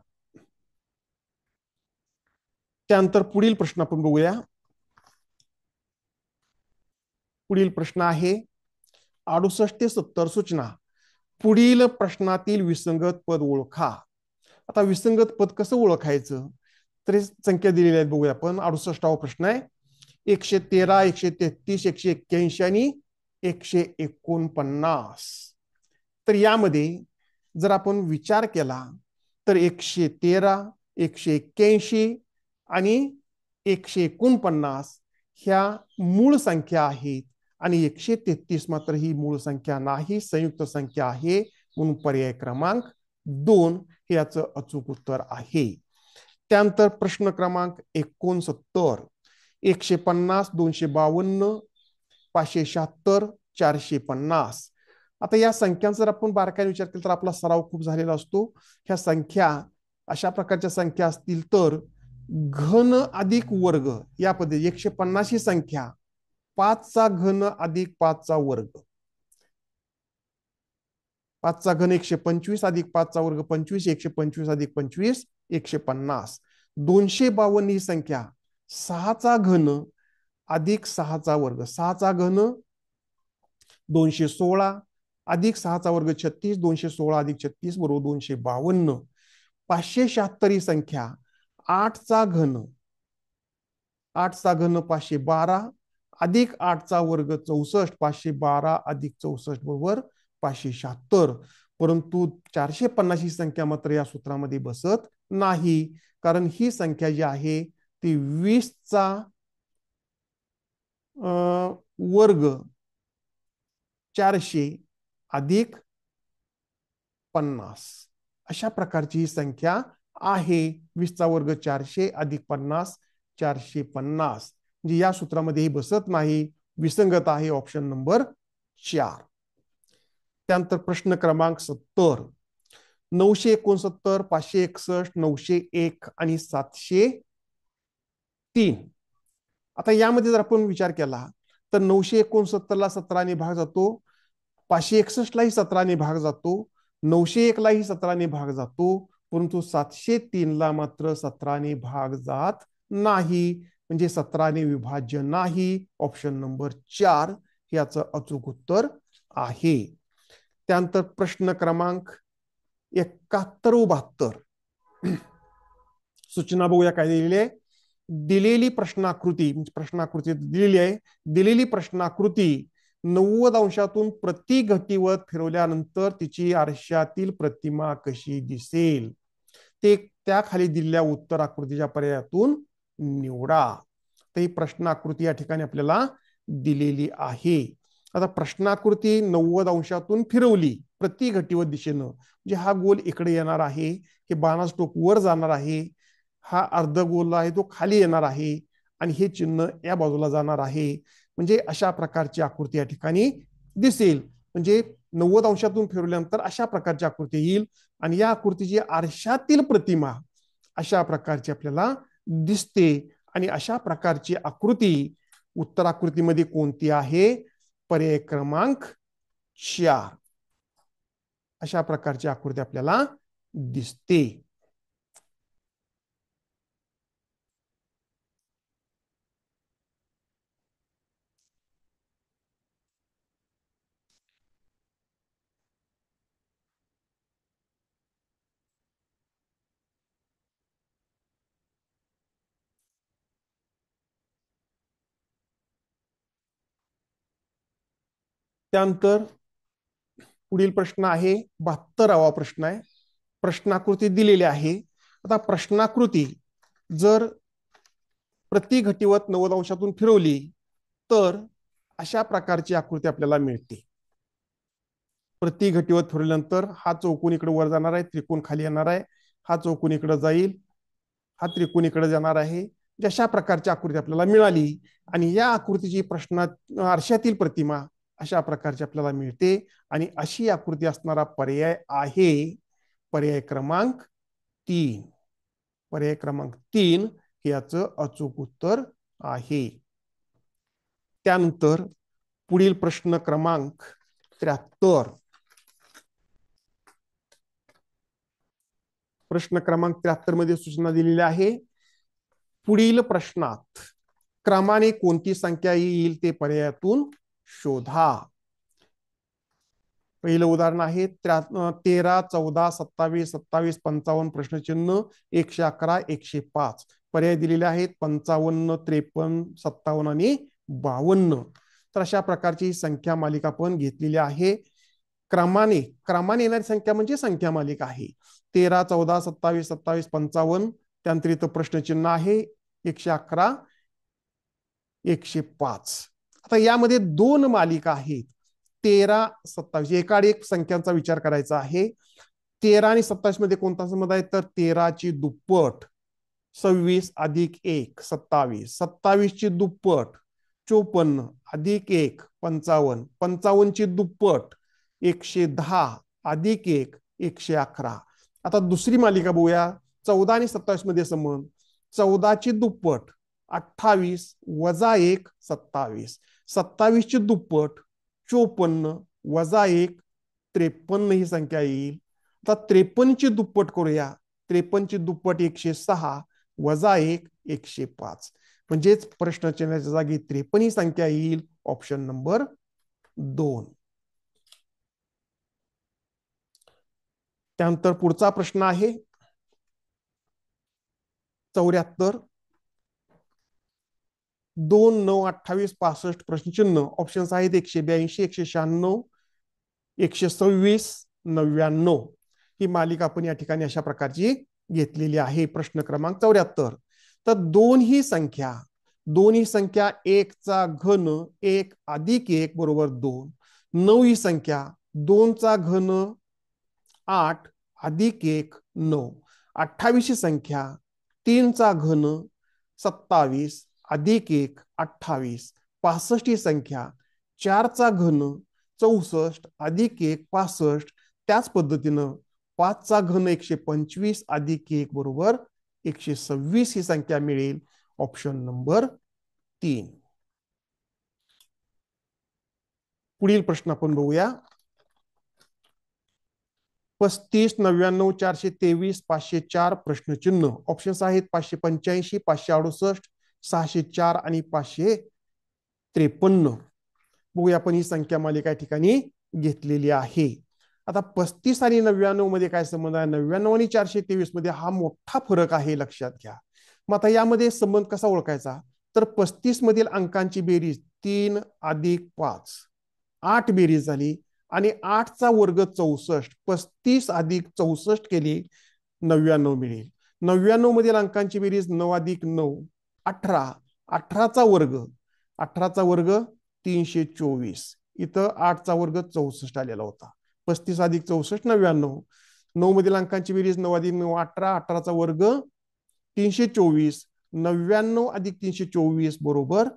त्यानंतर पुढील प्रश्न आपण बघूया. पुढील प्रश्न आहे 68 ते 70 सूचना. पुढील प्रश्नातील विसंगत पद ओळखा. आता विसंगत पद कसं ओळखायचं? तर संख्या दिलेल्या आहेत, बघूया आपण. 68वा प्रश्न आहे. 113, 133, 181 आणि 149. तर यामध्ये जर आपण विचार केला तर 113, 181 आणि 149 ह्या मूळ संख्या आहेत. आणि 133 मात्र ही मूळ संख्या नाही, संयुक्त संख्या आहे. म्हणून पर्याय क्रमांक 2 हे याचं अचूक उत्तर आहे. त्यानंतर प्रश्न क्रमांक 69. 150, 252, 576, 450. आता या संख्यांचा जर आपण बारकाईने विचार केला तर आपला सराव खूप झालेला असतो. ह्या संख्या अशा प्रकारच्या संख्या असतील तर घन अधिक वर्ग या पद्धती. 150 ही संख्या 5 चा घन अधिक 5 चा वर्ग, 5 चा घन 125 अधिक 5 चा वर्ग 25, 125 अधिक 25 150. 252 ही संख्या 6 चा घन अधिक 6 चा वर्ग, 6 चा घन 216 अधिक 6 चा वर्ग 36, 216 अधिक 36 बरोबर 252. 576 ही संख्या 8 चा घन, 8 चा घन 512 अधिक 8 चा वर्ग 64, 512 अधिक 64 बरोबर 576. परंतु 450 ही संख्या मात्र या सूत्रामध्ये बसत नाही, कारण ही संख्या जी आहे ती 20 चा वर्ग 400 अधिक 50 अशा प्रकारची ही संख्या आहे. 20 चा वर्ग 400 अधिक 50 450. म्हणजे या सूत्रामध्ये ही बसत नाही, विसंगत आहे. Option number 4. त्यानंतर प्रश्न क्रमांक 70. 969, 561, 901 आणि 703. आता यामध्ये जर आपण विचार केला तर 969 ला 17 भाग जातो, 561 लाही 17 भाग जातो, 901 लाही 17 भाग जातो, परंतु 703 ला मात्र 17 भाग जात नाही. म्हणजे 17 विभाज्य नाही. ऑप्शन नंबर 4 याचं अचूक उत्तर आहे. त्यानंतर प्रश्न क्रमांक 71 व 72. सूचना बघूया काय दिलेली आहे. दिलेली प्रश्नाकृती, म्हणजे प्रश्नाकृती दिलेली आहे. दिलेली प्रश्नाकृती 90 अंशातून प्रति घटीवत फिरवल्यानंतर तिची आरशातील प्रतिमा कशी दिसेल ते त्या खाली दिलेल्या उत्तर आकृतीच्या पर्यायातून निवडा. तर ही प्रश्नाकृती या ठिकाणी आपल्याला दिलेली आहे. आता प्रश्नाकृती 90 अंशातून फिरवली प्रति घटीवत दिशेनं, म्हणजे हा गोल इकडे येणार आहे, हे बाणाचं टोक वर जाणार आहे, हा अर्ध गोल आहे तो खाली येणार आहे, आणि हे चिन्ह या बाजूला जाणार आहे. म्हणजे अशा प्रकारची आकृती या ठिकाणी दिसेल. म्हणजे 90 अंशातून फिरवल्यानंतर अशा प्रकारची आकृती येईल. आणि या आकृतीची आरशातील प्रतिमा अशा प्रकारची आपल्याला दिसते. आणि अशा प्रकारची आकृती उत्तर आकृतीमध्ये कोणती आहे? पर्याय क्रमांक 4. अशा प्रकारची आकृती आपल्याला दिसते. त्यानंतर पुढील प्रश्न आहे 72वा प्रश्न आहे. प्रश्नाकृती दिलेली आहे. आता प्रश्नाकृती जर प्रतिघटीवत 90 अंशातून फिरवली तर अशा प्रकारची आकृती आपल्याला मिळते. प्रतिघटीवत फिरवल्यानंतर हा चौकोन इकडे वर जाणार आहे, त्रिकोण खाली येणार आहे, हा चौकोन इकडे जाईल, हा त्रिकोण इकडे जाणार आहे. अशा प्रकारची आकृती आपल्याला मिळाली आणि या आकृतीची प्रश्नात आरशातील प्रतिमा अशा प्रकारची आपल्याला मिळते आणि अशी आकृती असणारा पर्याय आहे पर्याय क्रमांक 3. पर्याय क्रमांक 3 हे याचं अचूक उत्तर आहे. त्यानंतर पुढील प्रश्न क्रमांक 73. प्रश्न क्रमांक 73 मध्ये सूचना दिलेली आहे. पुढील प्रश्नात क्रमाने कोणती संख्या येईल ते पर्यायातून शोधा. पहिलं उदाहरण आहे 13, 14, 27, 27, 55 प्रश्नचिन्ह 111, 105. पर्याय दिलेले आहेत 55, 53, 57 आणि 52. तर अशा प्रकारची संख्या मालिका पण घेतलेली आहे. क्रमाने येणारी संख्या म्हणजे संख्या मालिका आहे. 13, 14, 27, 27, 55. त्यानंतर इथं प्रश्नचिन्ह आहे 111, 105. आता यामध्ये 2 मालिका आहेत. 13, 27 एकाड एक संख्यांचा विचार करायचा आहे. 13 आणि 27 मध्ये कोणता संबंध आहे तर 13 ची दुप्पट 26 अधिक 1 27, 27 ची दुप्पट 54 अधिक 1 55, 55 ची दुप्पट 110 अधिक 1 111. आता दुसरी मालिका बघूया. 14 आणि 27 मध्ये संबंध 14 ची दुप्पट 28 वजा 1 27, 27 ची दुप्पट 54 वजा 1 53 ही संख्या येईल. आता 53 ची दुप्पट करूया. 53 ची दुप्पट 106 वजा 1 105. म्हणजेच प्रश्नचिन्हाच्या जागी 53 ही संख्या येईल. Option number 2. त्यानंतर पुढचा प्रश्न आहे 74. 2, 9, 28, 65 प्रश्नचिन्ह. ऑप्शन्स आहेत 182, 196, 126, 99. ही मालिका आपण या ठिकाणी अशा प्रकारची घेतलेली आहे. प्रश्न क्रमांक 74. तर दोन्ही संख्या 1 चा घन 1 अधिक 1 बरोबर 2. 9 ही संख्या 2 चा घन 8 अधिक 1 9. 28 ही संख्या 3 चा घन 27 अधिक 1 28. 65 ही संख्या 4 चा घन 64 अधिक 1 65. त्याच पद्धतीनं 5 चा घन 125 अधिक 1 बरोबर 126 ही संख्या मिळेल. Option number 3. पुढील प्रश्न आपण बघूया. 35, 99, 423, 504 प्रश्नचिन्ह. ऑप्शन्स आहेत 585, 568, 604 आणि 553. बघूया आपण ही संख्या मालिका या ठिकाणी घेतलेली आहे. आता 35 आणि 99 मध्ये काय संबंध आहे. 99 आणि 423 मध्ये हा मोठा फरक आहे, लक्षात घ्या. मग आता यामध्ये संबंध कसा ओळखायचा तर 35 मधील अंकांची बेरीज 3 अधिक 5 8 बेरीज झाली आणि 8 चा वर्ग 64. 35 अधिक 64 केली 99 मिळेल. 99 मधील अंकांची बेरीज 9 अधिक 9 18. 18 चा वर्ग 324. इथं 8 चा वर्ग 64 आलेला होता. 35 अधिक 64 99. 9 मधील अंकांची बेरीज 9 अधिक 9 18. 18 चा वर्ग 324. 99 अधिक 324 बरोबर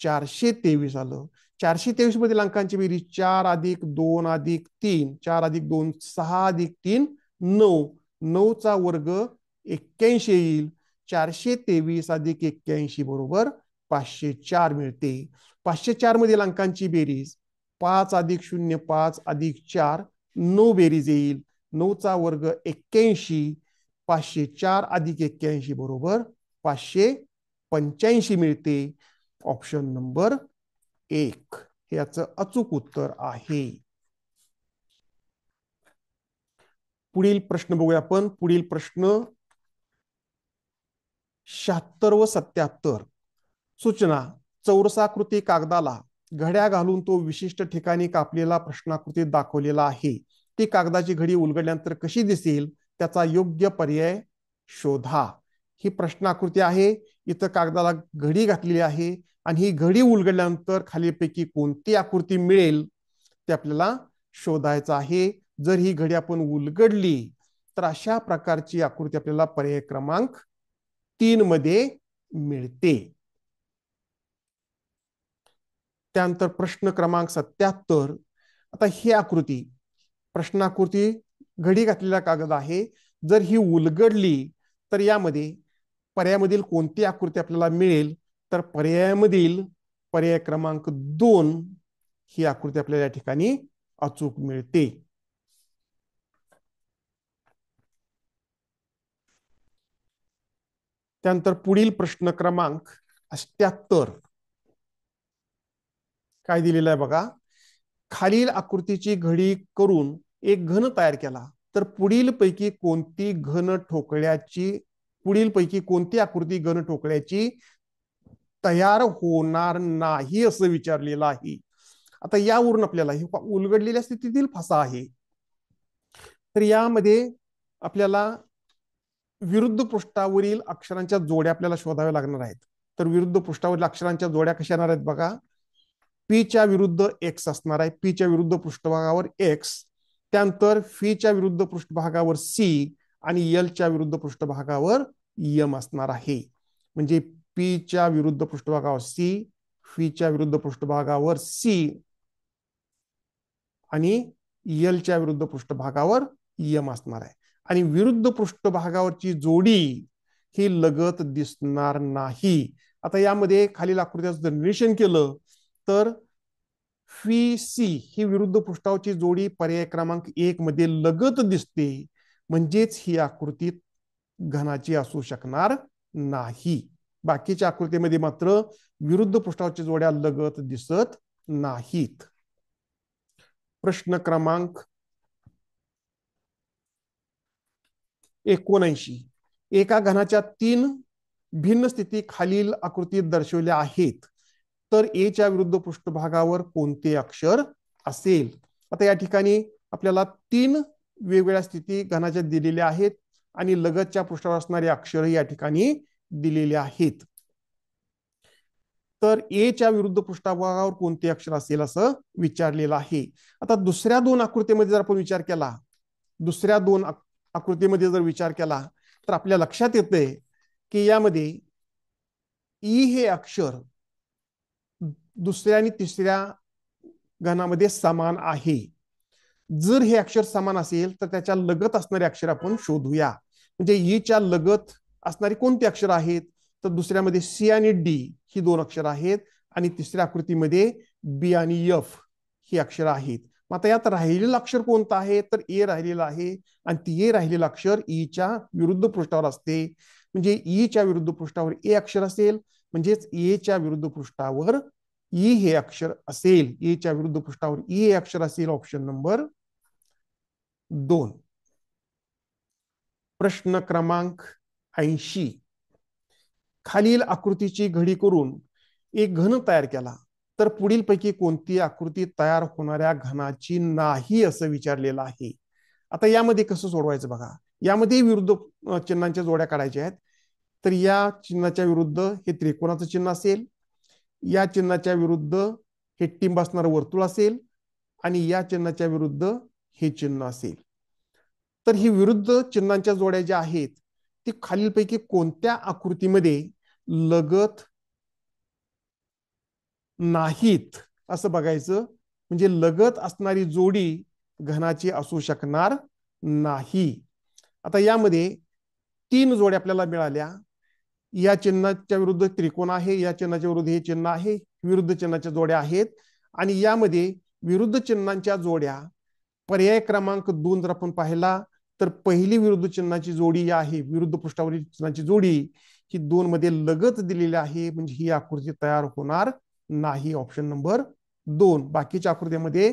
423 आलं. 423 मधील अंकांची बेरीज 4 अधिक 2 अधिक 3 4 अधिक 2 6 अधिक 3 9. 9 चा वर्ग 81 येईल. 423 अधिक 81 बरोबर 504 मिळते. 504 मधील अंकांची बेरीज 5 अधिक 0 5 अधिक 4 9 बेरीज येईल. 9 चा वर्ग 81. 504 अधिक 81 बरोबर 585 मिळते. ऑप्शन नंबर 1 हे याचं अचूक उत्तर आहे. पुढील प्रश्न बघूया आपण. पुढील प्रश्न 76 व 77. सूचना. चौरसाकृती कागदाला घड्या घालून तो विशिष्ट ठिकाणी कापलेला प्रश्नाकृतीत दाखवलेला आहे. ती कागदाची घडी उलगडल्यानंतर कशी दिसेल त्याचा योग्य पर्याय शोधा. ही प्रश्नाकृती आहे. इथं कागदाला घडी घातलेली आहे आणि ही घडी उलगडल्यानंतर खालीपैकी कोणती आकृती मिळेल ते आपल्याला शोधायचं आहे. जर ही घडी आपण उलगडली तर अशा प्रकारची आकृती आपल्याला पर्याय क्रमांक 3 मध्ये मिळते. त्यानंतर प्रश्न क्रमांक 77. आता ही आकृती प्रश्नाकृती घडी घातलेला कागद आहे. जर ही उलगडली तर यामध्ये पर्यायामधील कोणती आकृती आपल्याला मिळेल तर पर्यायामधील पर्याय क्रमांक 2 ही आकृती आपल्याला या ठिकाणी अचूक मिळते. त्यानंतर पुढील प्रश्न क्रमांक 78 काय दिलेलं आहे बघा. खालील आकृतीची घडी करून एक घन तयार केला तर पुढील पैकी कोणती आकृती घन ठोकळ्याची तयार होणार नाही असं विचारलेलं आहे. आता यावरून आपल्याला हे उलगडलेल्या स्थितीतील फासा आहे. तर यामध्ये आपल्याला विरुद्ध पृष्ठावरील अक्षरांच्या जोड्या आपल्याला शोधाव्या लागणार आहेत. तर विरुद्ध पृष्ठावरील अक्षरांच्या जोड्या कशा येणार आहेत बघा. पीच्या विरुद्ध एक्स असणार आहे. पीच्या विरुद्ध पृष्ठभागावर एक्स, त्यानंतर फीच्या विरुद्ध पृष्ठभागावर सी आणि एलच्या विरुद्ध पृष्ठभागावर यम असणार आहे. म्हणजे पीच्या विरुद्ध पृष्ठभागावर सी, फीच्या विरुद्ध पृष्ठभागावर सी आणि एलच्या विरुद्ध पृष्ठभागावर यम असणार आहे. आणि विरुद्ध पृष्ठभागावरची जोडी ही लगत दिसणार नाही. आता यामध्ये खालील आकृत्याचं जर निरीक्षण केलं तर फी सी ही विरुद्ध पृष्ठावरची जोडी पर्याय क्रमांक 1 मध्ये लगत दिसते. म्हणजेच ही आकृती घनाची असू शकणार नाही. बाकीच्या आकृतीमध्ये मात्र विरुद्ध पृष्ठावरच्या जोड्या लगत दिसत नाहीत. प्रश्न क्रमांक 79. एका घनाच्या 3 भिन्न स्थिती खालील आकृतीत दर्शवल्या आहेत. तर एच्या विरुद्ध पृष्ठभागावर कोणते अक्षर असेल. आता या ठिकाणी आपल्याला 3 वेगवेगळ्या स्थिती घनाच्या दिलेल्या आहेत आणि लगतच्या पृष्ठावर असणारे अक्षर या ठिकाणी दिलेले आहेत. तर एच्या विरुद्ध पृष्ठभागावर कोणते अक्षर असेल असं विचारलेलं आहे. आता दुसऱ्या 2 आकृतीमध्ये जर आपण विचार केला, दुसऱ्या 2 आकृतीमध्ये जर विचार केला तर आपल्या लक्षात येते की यामध्ये ई हे अक्षर दुसऱ्या आणि तिसऱ्या घनामध्ये समान आहे. जर हे अक्षर समान असेल तर त्याच्या लगत असणारे अक्षर आपण शोधूया. म्हणजे ईच्या लगत असणारी कोणती अक्षर आहेत तर दुसऱ्यामध्ये सी आणि डी ही 2 अक्षर आहेत आणि तिसऱ्या आकृतीमध्ये बी आणि एफ ही अक्षर आहेत. मग आता यात राहिलेलं अक्षर कोणतं आहे तर ए राहिलेलं आहे आणि ती ए राहिलेलं अक्षर ईच्या विरुद्ध पृष्ठावर असते. म्हणजे ईच्या विरुद्ध पृष्ठावर ए अक्षर असेल म्हणजेच एच्या विरुद्ध पृष्ठावर ई हे अक्षर असेल. एच्या विरुद्ध पृष्ठावर ई हे अक्षर असेल. Option number 2. प्रश्न क्रमांक 80. खालील आकृतीची घडी करून एक घन तयार केला तर पुढील पैकी कोणती आकृती तयार होणाऱ्या घनाची नाही असं विचारलेलं आहे. आता यामध्ये कसं सोडवायचं बघा. यामध्ये विरुद्ध चिन्हांच्या जोड्या काढायच्या आहेत. तर या चिन्हाच्या विरुद्ध हे त्रिकोणाचं चिन्ह असेल, या चिन्हाच्या विरुद्ध हे टिंब असणारं वर्तुळ असेल आणि या चिन्हाच्या विरुद्ध हे चिन्ह असेल. तर ही विरुद्ध चिन्हांच्या जोड्या ज्या आहेत ती खालीलपैकी कोणत्या आकृतीमध्ये लगत नाहीत असं बघायचं. म्हणजे लगत असणारी जोडी घनाची असू शकणार नाही. आता यामध्ये 3 जोड्या आपल्याला मिळाल्या. या चिन्हाच्या विरुद्ध त्रिकोण आहे, या चिन्हाच्या विरुद्ध हे चिन्ह आहे, विरुद्ध चिन्हाच्या जोड्या आहेत. आणि यामध्ये विरुद्ध चिन्हांच्या जोड्या पर्याय क्रमांक 2 जर आपण पाहिला तर पहिली विरुद्ध चिन्हाची जोडी आहे, विरुद्ध पृष्ठावरील चिन्हाची जोडी ही 2 मध्ये लगत दिलेली आहे. म्हणजे ही आकृती तयार होणार नाही. Option number 2. बाकीच्या आकृतीमध्ये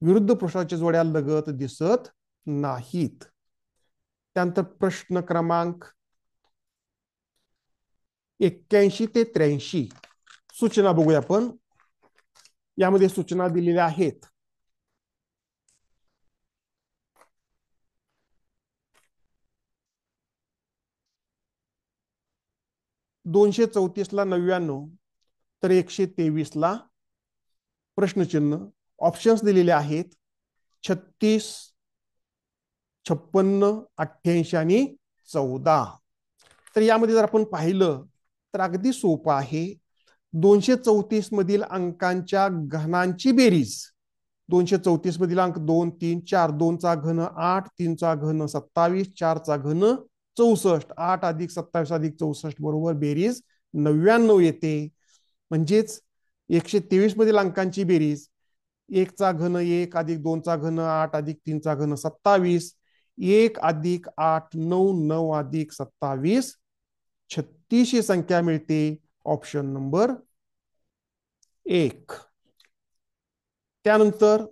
विरुद्ध पृष्ठाच्या जोड्या लगत दिसत नाहीत. त्यानंतर प्रश्न क्रमांक 81 ते 83 सूचना बघूया आपण. यामध्ये सूचना दिलेल्या आहेत. दोनशे 234ला 99 तर 123ला प्रश्नचिन्ह. ऑप्शन्स दिलेले आहेत 36, 56, 88 आणि 14. तर यामध्ये जर आपण पाहिलं तर अगदी सोपं आहे. 234 मधील अंकांच्या घनांची बेरीज. 234 मधील अंक 2, 3, 4. 2 चा घन 8, 3 चा घन 27, 4 चा घन 64. 8 अधिक 27 अधिक 64 बरोबर बेरीज 99 येते. म्हणजेच 123 मधील अंकांची बेरीज 1 चा घन 1 अधिक 2 चा घन 8 अधिक 3 चा घन 27. 1 अधिक 8 9, 9 अधिक 27 36 ही संख्या मिळते. Option number 1. त्यानंतर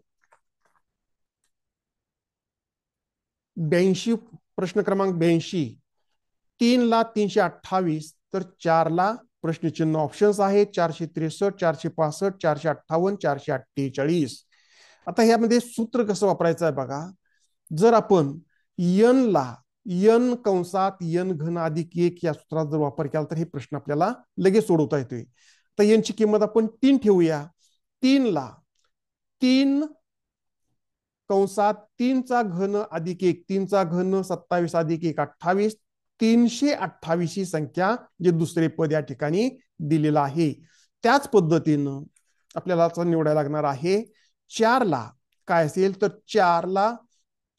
82, प्रश्न क्रमांक 82. 3 ला 328 तर 4 ला प्रश्नचिन्ह. ऑप्शन्स आहेत 463, 465, 458, 448. आता ह्यामध्ये सूत्र कसं वापरायचं आहे बघा. जर आपण यन ला यन कंसात यन घन अधिक 1 या सूत्रात जर वापर केला तर हे प्रश्न आपल्याला लगेच सोडवता येतोय. तर यनची किंमत आपण 3 ठेवूया. 3 ला 3 कंसात 3 चा घन अधिक 1, 3 चा घन 27 अधिक 1 28. 328 ही संख्या जे दुसरे पद या ठिकाणी दिलेलं आहे. त्याच पद्धतीनं आपल्याला निवडायला लागणार आहे. 4 ला काय असेल तर 4 ला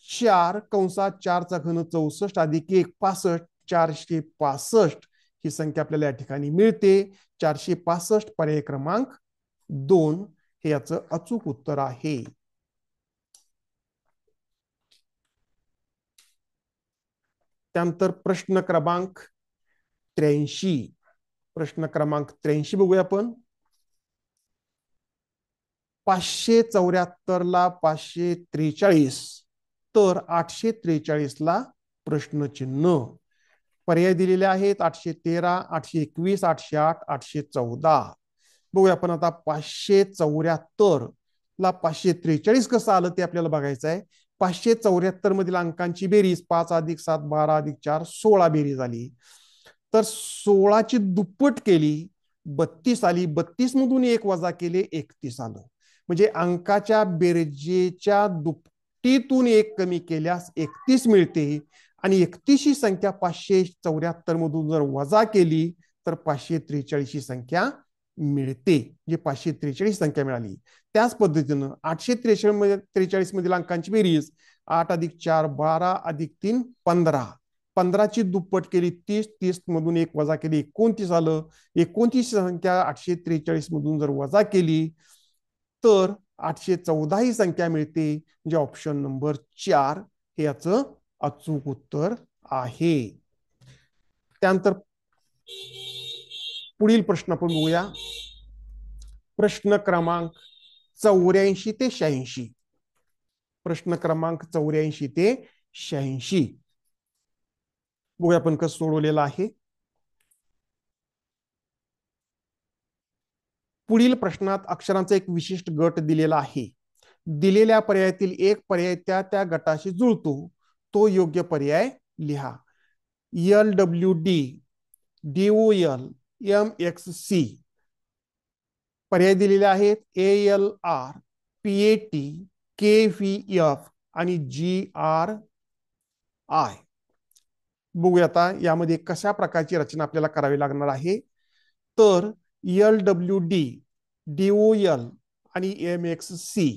4 कंसात 4 चा घन 64 अधिक 1 65. 465 ही संख्या आपल्याला या ठिकाणी मिळते. 465 पर्याय क्रमांक 2 हे याचं अचूक उत्तर आहे. त्यानंतर प्रश्न क्रमांक 83. प्रश्न क्रमांक 83 बघूया आपण. 574 ला 543 तर 843 ला प्रश्नचिन्ह. पर्याय दिलेले आहेत 813, 821, 808, 814. बघूया आपण आता. 574 ला 543 कसं आलं ते आपल्याला बघायचं आहे. 574 मधील अंकांची बेरीज 5 अधिक 7 12 अधिक 4 16 बेरीज आली. तर 16ची दुप्पट केली 32 आली. 32 मधून 1 वजा केले 31 आलं. म्हणजे अंकाच्या बेरजेच्या दुपटीतून 1 कमी केल्यास 31 मिळते. आणि 31 ही संख्या 574 मधून जर वजा केली तर 543 ही संख्या मिळते. जे 543 संख्या मिळाली. त्याच पद्धतीनं 843 मधील अंकांची बेरीज 8 अधिक 4 12 अधिक 3 15. 15ची दुप्पट केली 30. 30 मधून 1 वजा केली 29 आलं. 29 संख्या 843 मधून जर वजा केली तर 814 ही संख्या मिळते. म्हणजे ऑप्शन नंबर 4 हे याचं अचूक उत्तर आहे. त्यानंतर पुढील प्रश्न आपण बघूया. प्रश्न क्रमांक 84 ते 86. प्रश्न क्रमांक 84 ते 86 बघूया आपण कसं सोडवलेलं आहे. पुढील प्रश्नात अक्षरांचा एक विशिष्ट गट दिलेला आहे. दिलेल्या पर्यायातील एक पर्याय त्या त्या गटाशी जुळतो तो योग्य पर्याय लिहा. LWD, DOL, MXC पर्याय दिलेले आहेत. ALR, PAT, KVF आणि GRI. बघूया आता यामध्ये कशा प्रकारची रचना आपल्याला करावी लागणार आहे. तर LWD, DOL आणि MXC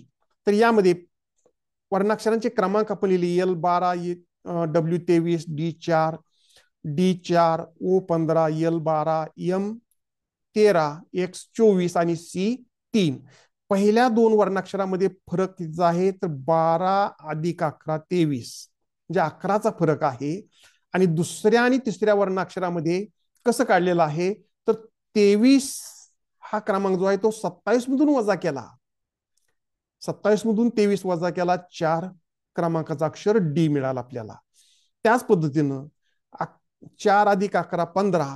तर यामध्ये वर्णाक्षरांचे क्रमांक आपण लिहिले. L12, W23, D4, D4, O15, L12, M13, X24 आणि C3. पहिल्या 2 वर्णाक्षरामध्ये फरक किती आहे तर 12 अधिक 11 23 म्हणजे 11चा फरक आहे. आणि दुसऱ्या आणि तिसऱ्या वर्णाक्षरामध्ये कसं काढलेलं आहे तर 23 हा क्रमांक जो आहे तो 27 मधून वजा केला. 27 मधून 23 वजा केला 4 क्रमांकाचा अक्षर डी मिळाला आपल्याला. त्याच पद्धतीनं 4 अधिक 11 15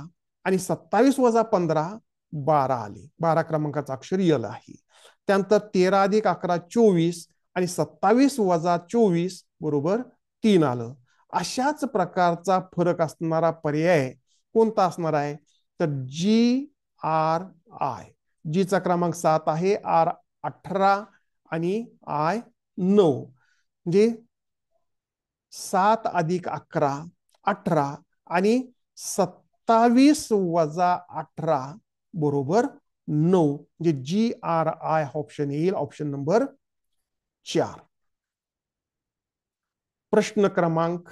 आणि 27 वजा 15 12 आले. 12 क्रमांकाचा अक्षर यल आहे. त्यानंतर 13 अधिक 11 24 आणि 27 वजा 24 बरोबर 3 आलं. अशाच प्रकारचा फरक असणारा पर्याय कोणता असणार आहे? तर GRI. जीचा क्रमांक 7 आहे, R 18 आणि I 9. म्हणजे 7 अधिक 11 18 आणि 27 वजा 18 बरोबर 9. म्हणजे GRI ऑप्शन येईल, ऑप्शन नंबर 4. प्रश्न क्रमांक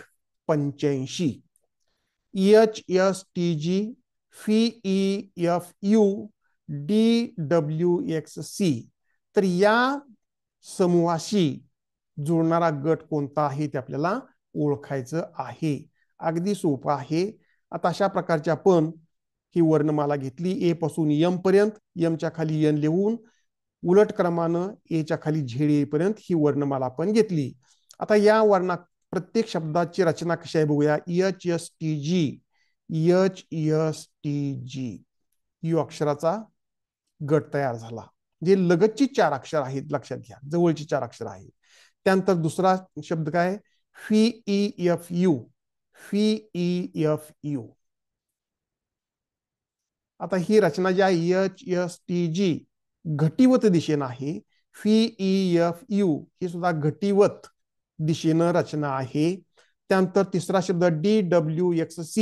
85. HSTG FEFU DWXC. तर या समूहाशी जुळणारा गट कोणता आहे ते आपल्याला ओळखायचं आहे. अगदी सोपं आहे. आता अशा प्रकारची आपण ही वर्णमाला घेतली, ए पासून एम पर्यंत, एमच्या खाली एन लिहून उलट क्रमानं एच्या खाली झेड येईपर्यंत ही वर्णमाला आपण घेतली. आता या वर्णा प्रत्येक शब्दाची रचना कशी आहे बघूया. HSTG यू अक्षराचा गट तयार झाला. जे लगतची 4 अक्षर आहेत, लक्षात घ्या, जवळची 4 अक्षर आहेत. त्यानंतर दुसरा शब्द काय? FEFU. आता ही रचना जी आहे HSTG घटीवत दिशेनं आहे. FEFU ही सुद्धा घटीवत दिशेनं रचना आहे. त्यानंतर तिसरा शब्द DWXC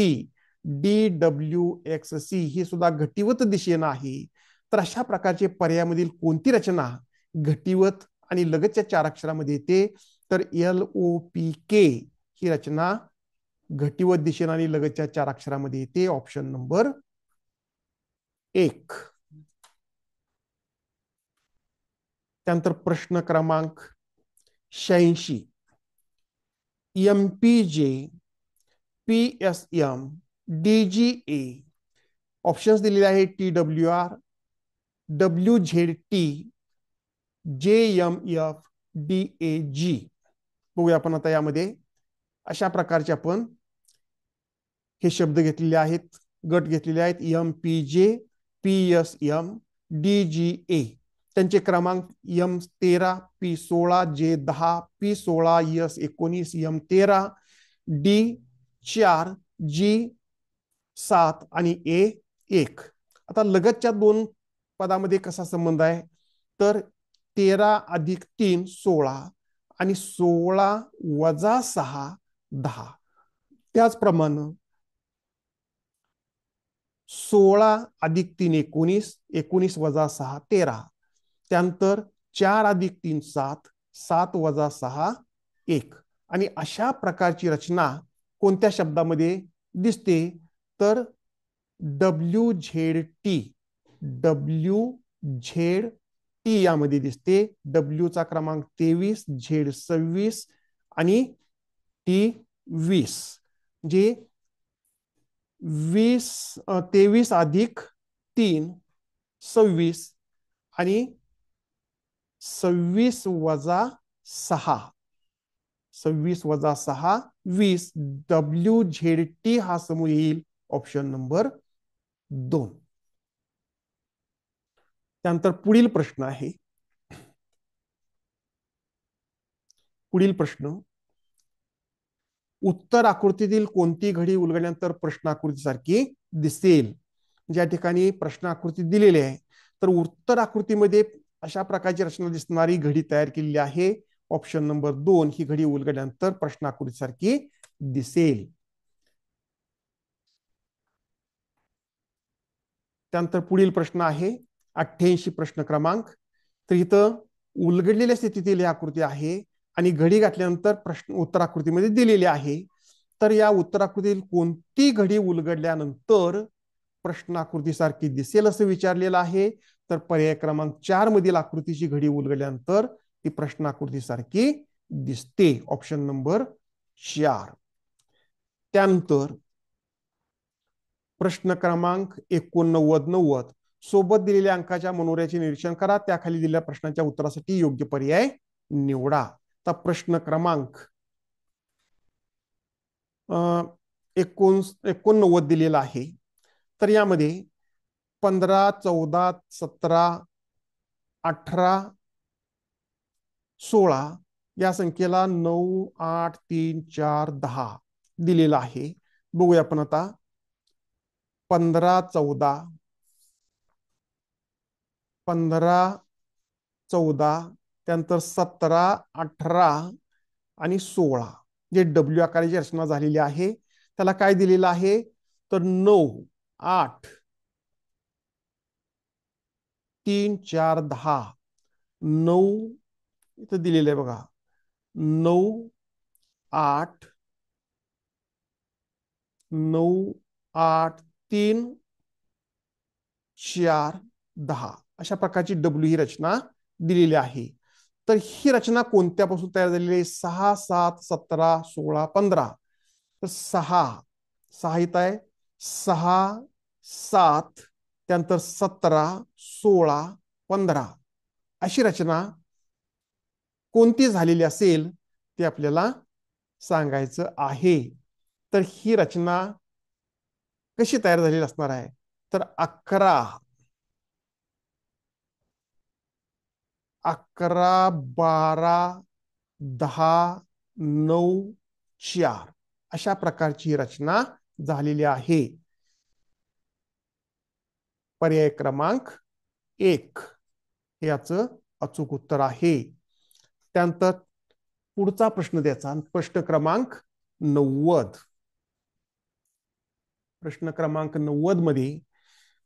ही सुद्धा घटीवत दिशेनं आहे. तर अशा प्रकारचे पर्यायामधील कोणती रचना घटीवत आणि लगतच्या 4 अक्षरामध्ये येते? तर LOPK ही रचना घटीवत दिशेनं आणि लगतच्या 4 अक्षरामध्ये येते, ऑप्शन नंबर 1. त्यानंतर प्रश्न क्रमांक 86. MPJ PSM DGA. ऑप्शन्स दिलेले आहेत TWR WZT JMF DAG. बघूया आपण आता यामध्ये अशा प्रकारचे आपण हे शब्द घेतलेले आहेत, गट घेतलेले आहेत. MPJ PSM DGA. त्यांचे क्रमांक M13 P16 J10 P16 S19 M13 D4 G7 आणि A1. आता लगतच्या 2 पदामध्ये कसा संबंध आहे? तर 13 अधिक 3 16 आणि 16 वजा 6 10. त्याचप्रमाणे 16 अधिक 3 19 19 वजा 6 13. त्यानंतर 4 अधिक 3 7 7 वजा 6 1. आणि अशा प्रकारची रचना कोणत्या शब्दामध्ये दिसते? तर WZT यामध्ये दिसते. W चा क्रमांक 23 Z 26 आणि T 20. म्हणजे 23 अधिक 3 26 आणि 26 वजा 6 26 वजा 6 20. WZT हा समूह येईल, ऑप्शन नंबर 2. त्यानंतर पुढील प्रश्न आहे. पुढील प्रश्न. उत्तर आकृतीतील कोणती घडी उलगडल्यानंतर प्रश्न आकृतीसारखी दिसेल? ज्या ठिकाणी प्रश्न आकृती दिलेली आहे, तर उत्तर आकृतीमध्ये अशा प्रकारची रचना दिसणारी घडी तयार केलेली आहे, ऑप्शन नंबर 2. ही घडी उलगडल्यानंतर प्रश्न आकृतीसारखी दिसेल. त्यानंतर पुढील प्रश्न आहे 88 प्रश्न क्रमांक. तर इथं उलगडलेल्या स्थितीतील ही आकृती आहे आणि घडी घातल्यानंतर प्रश्न उत्तराकृतीमध्ये दिलेली आहे. तर या उत्तराकृतीतील कोणती घडी उलगडल्यानंतर प्रश्नाकृतीसारखी दिसेल असं विचारलेलं आहे? तर पर्याय क्रमांक 4 मधील आकृतीची घडी उलगडल्यानंतर ती प्रश्नाकृतीसारखी दिसते, ऑप्शन नंबर 4. त्यानंतर प्रश्न क्रमांक 89 सोबत दिलेल्या अंकाच्या मनोऱ्याचे निरीक्षण करा. त्याखाली दिलेल्या प्रश्नाच्या उत्तरासाठी योग्य पर्याय निवडा. तर प्रश्न क्रमांक 89 दिलेला आहे. तर यामध्ये 15 14 17 18, 16 या संख्येला 9, 8, 3, 4, 10 दिलेला आहे. बघूया आपण आता. 15, 14, 15, 14 त्यानंतर 17, 18 आणि 16 जे डब्ल्यू आकाराची रचना झालेली आहे. त्याला काय दिलेलं आहे तर 9, 8, 3, 4, 10. 9 इथं दिलेलं आहे बघा. 9, 8, 9, 8, 3, 4, 10 अशा प्रकारची डब्ल्यू ही रचना दिलेली आहे. तर ही रचना कोणत्यापासून तयार झालेली आहे? 6, 7, 17, 16, 15. तर 6 इथं आहे. 6, 7 त्यानंतर 17, 16, 15 अशी रचना कोणती झालेली असेल ते आपल्याला सांगायचं आहे. तर ही रचना कशी तयार झालेली असणार आहे तर 11, 12, 10, 9, 4 अशा प्रकारची रचना झालेली आहे. पर्याय क्रमांक 1 हे याचं अचूक उत्तर आहे. त्यानंतर पुढचा प्रश्न द्यायचा. प्रश्न क्रमांक 90. प्रश्न क्रमांक 90 मध्ये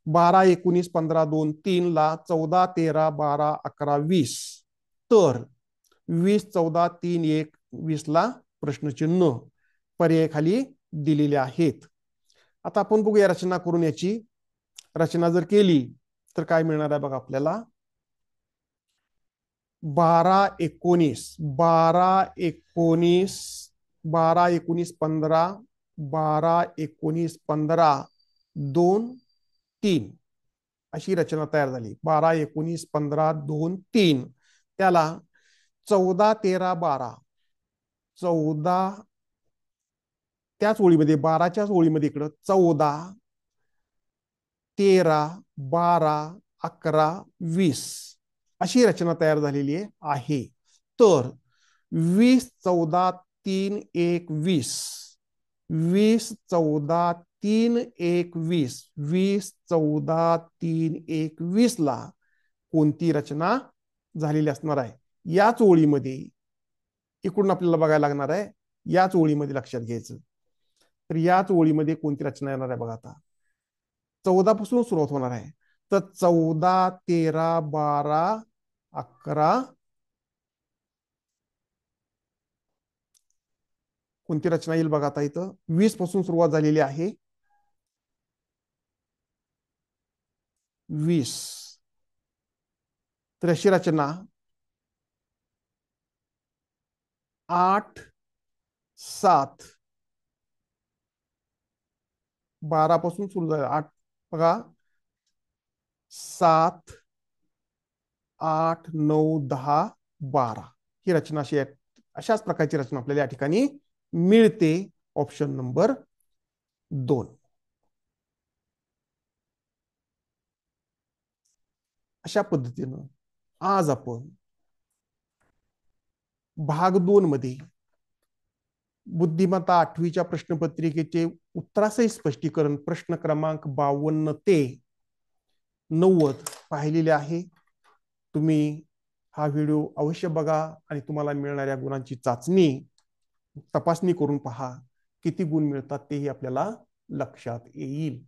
12, 19, 15, 2, 3 ला 14, 13, 12, 11, 20 तर 20, 14, 3, 1, 20 ला प्रश्नचिन्ह पर्याय खाली दिलेले आहेत. आता आपण बघूया रचना करून याची. रचना जर केली तर काय मिळणार आहे बघा आपल्याला. 12, 19, 12, 19, 12, 19, 15, 12, 19, 15, 2, 3 अशी रचना तयार झाली. 12, 19, 15, 2, 3 त्याला 14, 13, 12, 14 त्याच ओळीमध्ये 12च्याच ओळीमध्ये इकडं 14, 13, 12, 11, 20 अशी रचना तयार झालेली आहे. तर 20, 14, 3, 1, 20, 20, 14, 3, 1, 20, 20, 14, 3, 1, 20 ला कोणती रचना झालेली असणार आहे. याच ओळीमध्ये इकडून आपल्याला बघायला लागणार आहे. याच ओळीमध्ये लक्षात घ्यायचं. तर याच ओळीमध्ये कोणती रचना येणार आहे बघा. आता 14 पासून सुरुवात होणार आहे. तर 14, 13, 12, 11 कोणती रचना येईल बघा. आता इथं 20 पासून सुरुवात झालेली आहे. 20 तर अशी रचना 8, 7, 12 पासून सुरू झाली. 8 बघा 7, 8, 9, 10, 12 ही रचना अशी आहे. अशाच प्रकारची रचना आपल्याला या ठिकाणी मिळते. Option number 2. अशा पद्धतीनं आज आपण भाग 2 मध्ये बुद्धिमत्ता 8वीच्या प्रश्नपत्रिकेचे उत्तरासहित स्पष्टीकरण प्रश्न क्रमांक 52 ते 90 पाहिलेले आहे. तुम्ही हा व्हिडिओ अवश्य बघा आणि तुम्हाला मिळणाऱ्या गुणांची चाचणी तपासणी करून पहा. किती गुण मिळतात तेही आपल्याला लक्षात येईल.